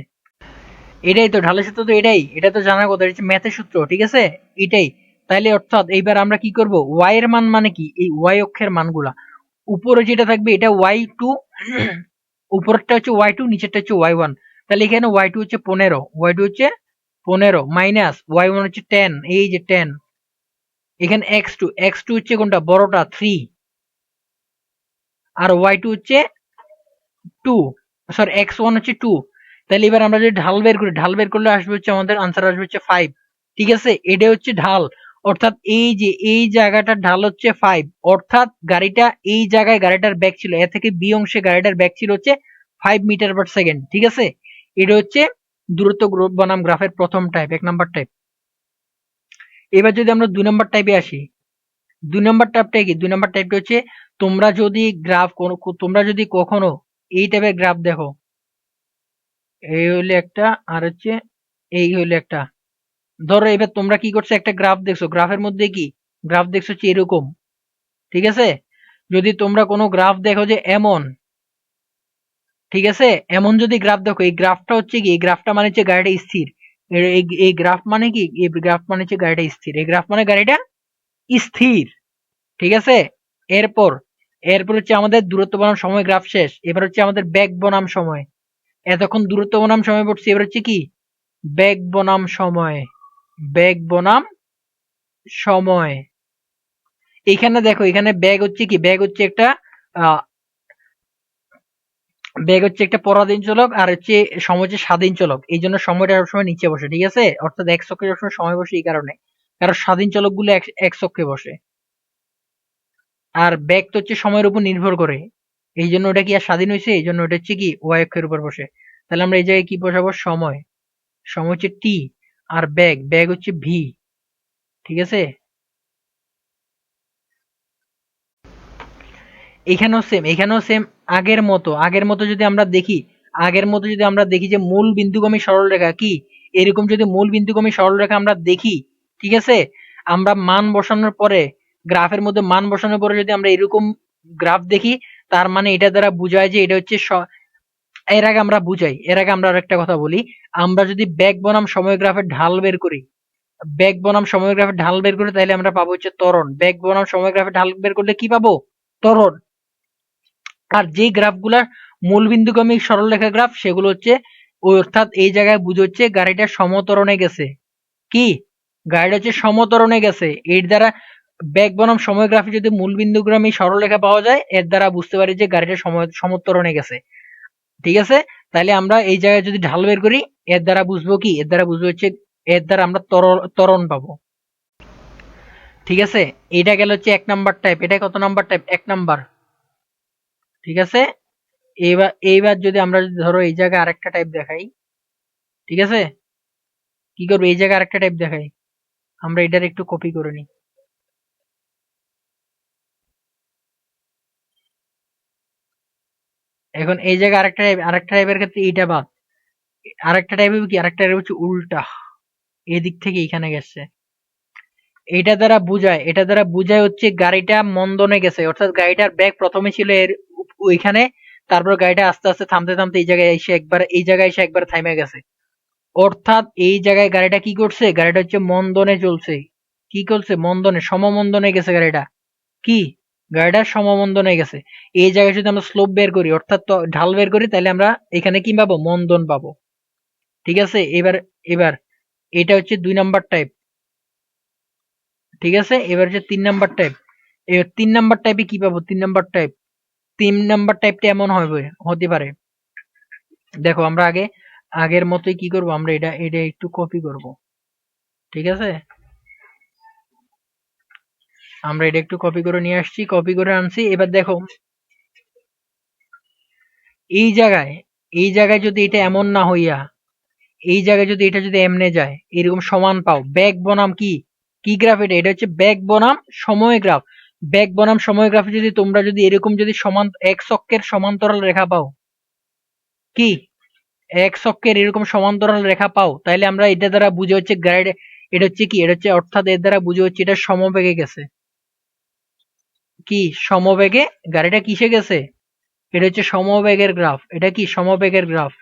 Speaker 1: এটাই তো ঢালের সূত্র, তো এটাই, এটা তো জানার কথা, এটা হচ্ছে ম্যাথের সূত্র, ঠিক আছে, এটাই। তাইলে অর্থাৎ এইবার আমরা কি করব, y এর মান মানে কি, এই y অক্ষের মানগুলা উপরে যেটা থাকবে এটা y2, উপরেরটা হচ্ছে y2, নিচেরটা হচ্ছে y1। তাহলে এখানে y2 হচ্ছে 15, y2 হচ্ছে 15 মাইনাস y1 হচ্ছে 10, এই যে 10। এখানে x2 হচ্ছে কোনটা, বড়টা 3, আর y2 হচ্ছে 2, সরি x1 হচ্ছে 2। তাহলে এবার আমরা যদি ঢাল বের করি, ঢাল বের করলে আসবে হচ্ছে আমাদের আনসার আসবে হচ্ছে 5, ঠিক আছে। এটা হচ্ছে ঢাল, অর্থাৎ এই যে এই জায়গাটার ঢাল হচ্ছে 5, অর্থাৎ গাড়িটা এই জায়গায় গাড়িটার ব্যাগ ছিল, এ থেকে বি অংশে গাড়িটার ব্যাগ ছিল হচ্ছে 5 মিটার/সেকেন্ড, ঠিক আছে। এটা হচ্ছে দূরত্ব বনাম গ্রাফের প্রথম টাইপ, 1 নম্বর টাইপ। এবার যদি আমরা 2 নম্বর টাইপে আসি, 2 নম্বর টাইপটা কি, 2 নম্বর টাইপটা হচ্ছে তোমরা যদি কখনো এই টাইপের গ্রাফ দেখো, এই হইলো একটা, আর হচ্ছে এই হইলো একটা। ধরো এবার তোমরা কি করছো, একটা গ্রাফ দেখছো, গ্রাফের মধ্যে কি, গ্রাফ দেখছো হচ্ছে এরকম, ঠিক আছে। যদি তোমরা কোনো গ্রাফ দেখো যে এমন, ঠিক আছে, এমন যদি গ্রাফ দেখো, এই গ্রাফটা হচ্ছে কি, এই গ্রাফটা মানে হচ্ছে গাড়িটা স্থির। এই গ্রাফ মানে কি, এই গ্রাফ মানে হচ্ছে গাড়িটা স্থির, এই গ্রাফ মানে গাড়িটা স্থির, ঠিক আছে। এরপর এরপর হচ্ছে আমাদের দূরত্ব বনাম সময় গ্রাফ শেষ, এবার হচ্ছে আমাদের বেগ বনাম সময়। এতক্ষণ দূরত্ব বনাম সময় পড়ছি, এবার হচ্ছে কি, বেগ বনাম সময়, বেগ বনাম সময়। এখানে দেখো, এখানে বেগ হচ্ছে কি, বেগ হচ্ছে একটা আহ, বেগ হচ্ছে একটা পরাধীন চলক, আর হচ্ছে সময় হচ্ছে স্বাধীন চলক, এই জন্য সময়টা সবসময় নিচে বসে, ঠিক আছে, অর্থাৎ এক চক্রে সবসময় সময় বসে এই কারণে, কারণ স্বাধীন চলক গুলো এক চক্রে বসে। আর বেগ তো হচ্ছে সময়ের উপর নির্ভর করে, এই জন্য ওটা কি আর স্বাধীন হয়েছে, এই জন্য ওটা হচ্ছে কি ওয়াই অক্ষের উপর বসে। তাহলে আমরা এই জায়গায় কি বসাবো, সময়, সময় হচ্ছে টি, আর বেগ হচ্ছে ভি, ঠিক আছে। এখানেও সেম আগের মতো যদি আমরা দেখি, যে মূল বিন্দুগামী সরলরেখা কি, এরকম যদি মূল বিন্দুগামী সরলরেখা আমরা দেখি, ঠিক আছে, আমরা মান বসানোর পরে, গ্রাফের মধ্যে মান বসানোর পরে যদি আমরা এরকম গ্রাফ দেখি, তার মানে এটা দ্বারা বোঝায় যে এটা হচ্ছে এর আগে আমরা আরেকটা কথা বলি। আমরা যদি বেগ বনাম সময় গ্রাফের ঢাল বের করি, তাহলে আমরা পাবো হচ্ছে ত্বরণ। বেগ বনাম সময় গ্রাফের ঢাল বের করলে কি পাবো, ত্বরণ। আর যে গ্রাফগুলা মূলবিন্দুগামী সরলরেখা গ্রাফ, সেগুলো হচ্ছে ওই, অর্থাৎ এই জায়গায় বুঝে হচ্ছে গাড়িটা সমতরণে গেছে। কি, গাড়িটা হচ্ছে সমতরণে গেছে। এর দ্বারা বেগ বনাম সময় গ্রাফে যদি মূলবিন্দুগামী সরলরেখা পাওয়া যায়, এর দ্বারা বুঝতে পারি যে গাড়িটা সমতরণে গেছে, ঠিক আছে। তাহলে আমরা এই জায়গায় যদি ঢাল বের করি, এর দ্বারা বুঝবো কি, এর দ্বারা বুঝবো হচ্ছে, এর দ্বারা আমরা ত্বরণ পাবো, ঠিক আছে। এটা গেল হচ্ছে 1 নম্বর টাইপ। এটা কত নাম্বার টাইপ, 1 নাম্বার, ঠিক আছে। এইবার যদি আমরা যদি ধরো এই জায়গায় আরেকটা টাইপ দেখাই, ঠিক আছে? কি করবো, এই জায়গায় আরেকটা টাইপ দেখাই, আমরা এটার একটু কপি করে নিই। এখন এই জায়গায় আরেকটা টাইপের ক্ষেত্রে এইটা বাদ, আরেকটা টাইপ হবে কি, আরেকটা টাইপ হচ্ছে উল্টা, এদিক থেকে এখানে গেছে। এটা দ্বারা বুঝায় হচ্ছে গাড়িটা মন্দনে গেছে, অর্থাৎ গাড়িটার ব্যাগ প্রথমে ছিল এর ওইখানে, তারপর গাড়িটা আস্তে আস্তে থামতে থামতে এই জায়গায় এসে একবার থামে গেছে। অর্থাৎ এই জায়গায় গাড়িটা কি করছে, গাড়িটা হচ্ছে মন্দনে চলছে। কি করছে, মন্দনে, সমমন্দনে গেছে গাড়িটা। কি, গাড়িটা সমমন্দনে গেছে। এই জায়গায় যদি আমরা স্লোপ বের করি, অর্থাৎ ঢাল বের করি, তাহলে আমরা এখানে কি পাবো, মন্দন পাবো। ঠিক আছে, এবার এটা হচ্ছে 2 নাম্বার টাইপ। ঠিক আছে, এবার হচ্ছে 3 নাম্বার টাইপ। এবার 3 নাম্বার টাইপে কি পাবো, 3 নাম্বার টাইপটা এমন হতে পারে। দেখো আমরা আগের মতোই কি করব, আমরা এটা এটা একটু কপি করব। ঠিক আছে, আমরা এটা একটু কপি করে নিয়ে আসছি, কপি করে আনছি। এবার দেখো এই জায়গায় এই জায়গায় যদি এটা এমন না হইয়া, এই জায়গায় যদি এটা যদি এমনে যায়, এরকম সমান পাও, ব্যাক বনাম কি, কি গ্রাফ, এটা এটা হচ্ছে ব্যাক বনাম সময় গ্রাফ। ব্যাক বনাম সময় গ্রাফে যদি তোমরা যদি এরকম যদি এক অক্ষের সমান্তরাল রেখা পাও, কি, এক অক্ষের এরকম সমান্তরাল রেখা পাও, তাহলে আমরা এটা দ্বারা বুঝে হচ্ছে গাইড, এটা হচ্ছে কি, এটা হচ্ছে অর্থাৎ এর দ্বারা বুঝে হচ্ছে এটা সমবেগে গেছে। কি, সমবেগে গাড়িটা কিসে গেছে, এটা হচ্ছে সমবেগের গ্রাফ, এটা কি সমবেগের গ্রাফ।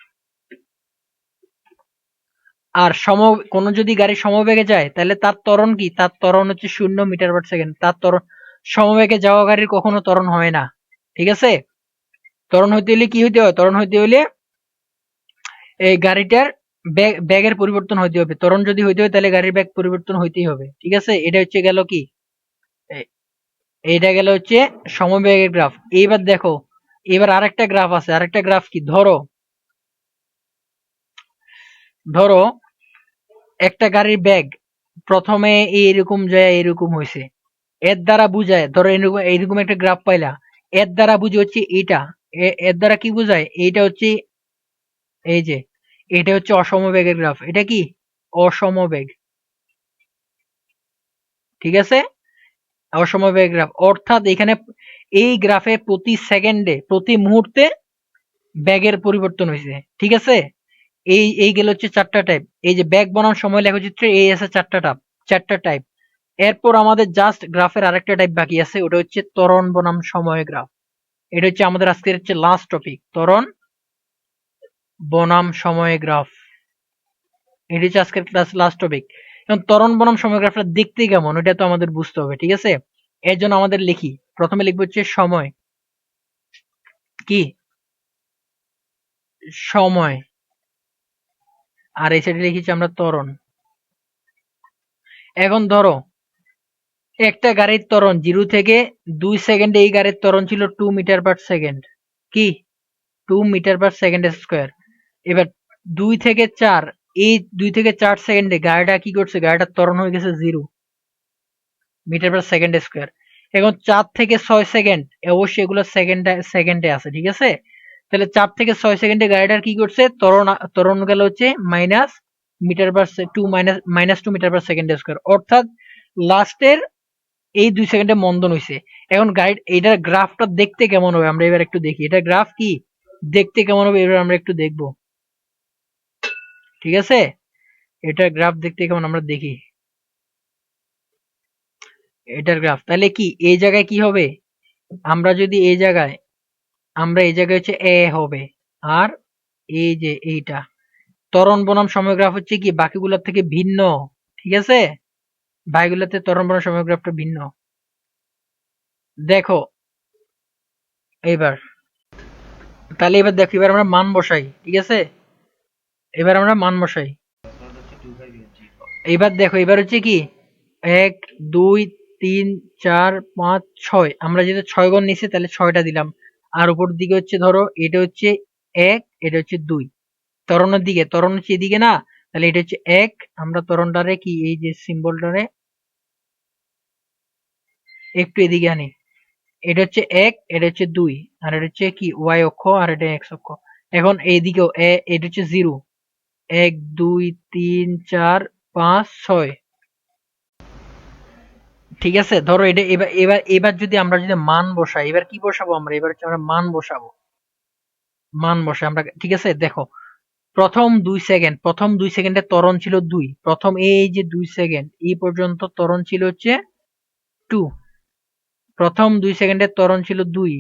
Speaker 1: আর কোনো যদি গাড়ি সমবেগে যায়, তাহলে তার ত্বরণ কি, তার ত্বরণ হচ্ছে 0 মিটার/সেকেন্ড। তার ত্বরণ, সমবেগে যাওয়া গাড়ির কখনো ত্বরণ হয় না। ঠিক আছে, ত্বরণ হইতে হলে কি হইতে হয়, ত্বরণ হইতে হলে এই গাড়িটার ব্যাগের পরিবর্তন হইতে হবে। ত্বরণ যদি হইতে হয়, তাহলে গাড়ির ব্যাগ পরিবর্তন হইতেই হবে। ঠিক আছে, এটা হচ্ছে গেল কি, এ- এইটা গেল হচ্ছে সমবেগের গ্রাফ। এইবার দেখো, এবার আরেকটা গ্রাফ আছে, আরেকটা গ্রাফ কি, ধরো ধরো একটা গাড়ির ব্যাগ প্রথমে এইরকম যায়, এরকম হয়েছে, এর দ্বারা বুঝায়, ধরো এরকম এইরকম একটা গ্রাফ পাইলা, এর দ্বারা বুঝে হচ্ছে এটা, এর দ্বারা কি বোঝায়, এইটা হচ্ছে, এই যে এটা হচ্ছে অসমবেগের গ্রাফ, এটা কি অসমবেগ। ঠিক আছে, অসমবেগ গ্রাফ, অর্থাৎ এখানে এই গ্রাফে প্রতি সেকেন্ডে, প্রতি মুহূর্তে ব্যাগের পরিবর্তন হয়েছে। ঠিক আছে, এই গেল হচ্ছে 4টা টাইপ। এই যে ব্যাগ বনাম সময় লেখচিত্রে এই আছে 4টা টাইপ। এরপর আমাদের জাস্ট গ্রাফের আরেকটা টাইপ বাকি আছে, ওটা হচ্ছে ত্বরণ বনাম সময় গ্রাফ। এটা হচ্ছে আমাদের আজকের হচ্ছে লাস্ট টপিক, ত্বরণ বনাম সময় গ্রাফ। এটা হচ্ছে আজকের ক্লাস লাস্ট টপিক। এখন ত্বরণ বনাম সময় গ্রাফটা দেখতে কেমন, ওটা তো আমাদের বুঝতে হবে। ঠিক আছে, এর জন্য আমাদের লিখি, প্রথমে লিখবো হচ্ছে সময়, কি, সময়, আর এই সাইডে লিখেছি আমরা ত্বরণ। এখন ধরো একটা গাড়ির ত্বরণ 0 থেকে 2 সেকেন্ডে, এই গাড়ির ত্বরণ ছিল 2 মিটার/সেকেন্ড। কি, 2 মিটার/সেকেন্ড স্কোয়ার। এবার 2 থেকে 4, এই 2 থেকে 4 সেকেন্ডে গাড়িটা কি করছে, গাড়িটার ত্বরণ হয়ে গেছে 0 মিটার/সেকেন্ড স্কোয়ার। এখন 4 থেকে 6 সেকেন্ড, অবশ্যই এগুলো সেকেন্ডে আছে। ঠিক আছে, তাহলে 4 থেকে 6 সেকেন্ডে গাড়িটার কি করছে, ত্বরণ গেল হচ্ছে -2 মিটার/সেকেন্ড স্কোয়ার, অর্থাৎ লাস্টের এই 2 সেকেন্ডে মন্দন হয়েছে। এখন গাইড এইটার গ্রাফটা দেখতে কেমন হবে, আমরা এবার একটু দেখি এটা গ্রাফ কি দেখতে কেমন হবে, এবার আমরা একটু দেখবো। ঠিক আছে, এটার গ্রাফ দেখতে কেমন আমরা দেখি, এটার গ্রাফ তাহলে কি, এই জায়গায় কি হবে, আমরা যদি এই জায়গায় হচ্ছে এ হবে, আর এই যে এইটা ত্বরণ বনাম সময় গ্রাফ হচ্ছে কি বাকিগুলোর থেকে ভিন্ন। ঠিক আছে, বাকিগুলোতে ত্বরণ বনাম সময় গ্রাফটা ভিন্ন। দেখো এবার, তাহলে এবার দেখো, এবার আমরা মান বসাই। ঠিক আছে, এবার আমরা মান বসাই। এবার দেখো, এবার হচ্ছে কি 1 2 3 4 5 6, আমরা যেহেতু 6 ঘর নিছি, তাহলে 6টা দিলাম। আর উপর দিকে হচ্ছে ধরো এটা হচ্ছে 1, এটা হচ্ছে 2, ত্বরণের দিকে, ত্বরণ হচ্ছে এদিকে না, তাহলে এটা হচ্ছে 1, আমরা ত্বরণটারে কি এই যে সিম্বলটারে একটু এদিকে আনি, এটা হচ্ছে 1, এটা হচ্ছে 2, আর এটা হচ্ছে কি y অক্ষ, আর এটা x অক্ষ। এখন এইদিকেও এটা হচ্ছে 0, 1 2 3 4 5 6। ঠিক আছে, ধরো এটা এবার যদি আমরা যদি মান বসাই, এবার কি বসাবো আমরা, এবার হচ্ছে আমরা মান বসাবো। মান বসাই আমরা, ঠিক আছে। দেখো প্রথম 2 সেকেন্ডে ত্বরণ ছিল 2, প্রথম এই যে 2 সেকেন্ড এই পর্যন্ত ত্বরণ ছিল হচ্ছে 2, প্রথম 2 সেকেন্ডের ত্বরণ ছিল 2,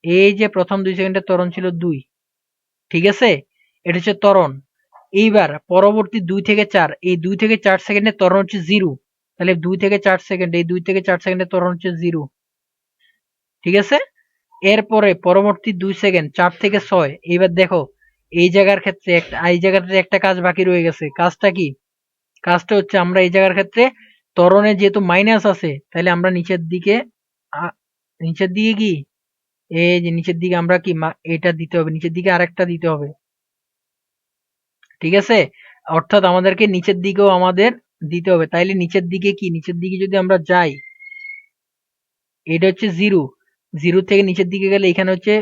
Speaker 1: এই যে প্রথম 2 সেকেন্ডের ত্বরণ ছিল 2, ঠিক আছে, এটা হচ্ছে ত্বরণ। এইবার পরবর্তী 2 থেকে 4, এই 2 থেকে 4 সেকেন্ডের ত্বরণ হচ্ছে 0, তাহলে 2 থেকে 4 সেকেন্ড, এই 2 থেকে 4 সেকেন্ডের ত্বরণ হচ্ছে 0, ঠিক আছে। এরপরে পরবর্তী 2 সেকেন্ড 4 থেকে 6, এইবার দেখো এই জায়গার ক্ষেত্রে এই জায়গাতে একটা কাজ বাকি রয়ে গেছে। কাজটা কি? কাজটা হচ্ছে আমরা এই জায়গার ক্ষেত্রে ত্বরণে যেহেতু মাইনাস আছে, তাহলে আমরা নিচের দিকে নিচের দিকে কি এই যে নিচের দিকে আমরা কি এটা দিতে হবে, নিচের দিকে আরেকটা দিতে হবে, ঠিক আছে। অর্থাৎ আমাদেরকে নিচের দিকেও আমাদের দিতে হবে। তাইলে নিচের দিকে কি, নিচের দিকে যদি আমরা যাই, এটা হচ্ছে 0, 0 থেকে নিচের দিকে গেলে এখানে হচ্ছে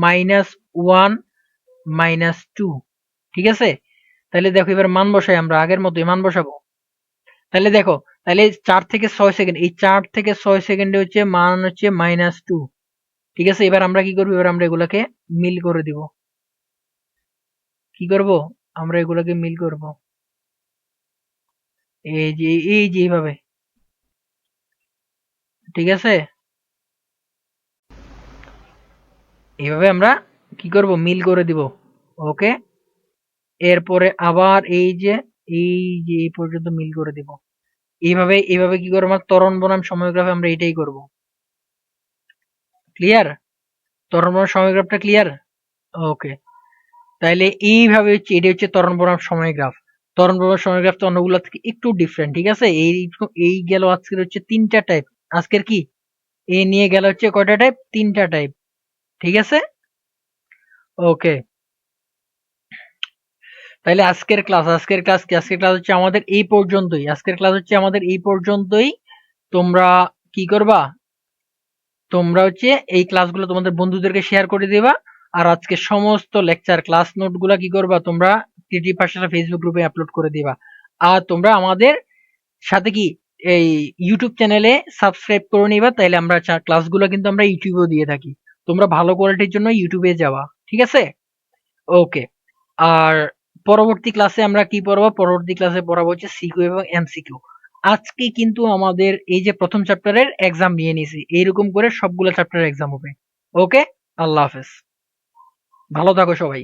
Speaker 1: -1 -2, ঠিক আছে। তাহলে দেখো এবার মান বসাই, আমরা আগের মতোই মান বসাবো। তাহলে দেখো, তাহলে 4 থেকে 6 সেকেন্ড, এই 4 থেকে 6 সেকেন্ডে হচ্ছে মান হচ্ছে -2, ঠিক আছে। এবার আমরা কি করবো, এবার আমরা এগুলাকে মিল করে দিব। কি করব, আমরা এগুলাকে মিল করব, এই যে এইভাবে, ঠিক আছে। এইভাবে আমরা কি করব, মিল করে দিব। ওকে, এরপরে আবার এই যে এই পর্যন্ত মিল করে দিব। এইভাবে কি করবো, আমরা ত্বরণ বনাম সময়গ্রাফে আমরা এটাই করব। ক্লিয়ার? ত্বরণ বনাম সময়গ্রাফটা ক্লিয়ার? ওকে, তাইলে এইভাবে হচ্ছে, এটা হচ্ছে ত্বরণ বনাম সময় গ্রাফ। ত্বরণ বনাম সময় গ্রাফ তো অন্যগুলো থেকে একটু ডিফারেন্ট, ঠিক আছে। এই গেল আজকের হচ্ছে 3টা টাইপ। আজকের কি এই নিয়ে গেল হচ্ছে কয়টা টাইপ, 3টা টাইপ, ঠিক আছে। ওকে, তাহলে আজকের ক্লাস হচ্ছে আমাদের এই পর্যন্তই। তোমরা কি করবা, তোমরা হচ্ছে এই ক্লাসগুলো তোমাদের বন্ধুদেরকে শেয়ার করে দিবা। আর আজকে সমস্ত লেকচার ক্লাস নোট গুলা কি করবা, তোমরা ক্রিয়েটিভ পাঠশালা ফেসবুক গ্রুপে আপলোড করে দিবা। আর তোমরা আমাদের সাথে কি এই ইউটিউব চ্যানেলে সাবস্ক্রাইব করে নিবা, তাইলে আমরা ক্লাসগুলো কিন্তু আমরা ইউটিউবেও দিয়ে থাকি। তোমরা ভালো কোয়ালিটির জন্য ইউটিউবে যাওয়া, ঠিক আছে। ওকে, আর পরবর্তী ক্লাসে আমরা কি পড়াবো, পরবর্তী ক্লাসে পড়াবো হচ্ছে সিকিউ এবং এমসিকিউ। আজকে কিন্তু আমাদের এই যে প্রথম চ্যাপ্টারের এক্সাম নিয়ে নিছি, এইরকম করে সবগুলো চ্যাপ্টারের এক্সাম হবে। ওকে, আল্লাহ হাফেজ, ভালো থাকো সবাই।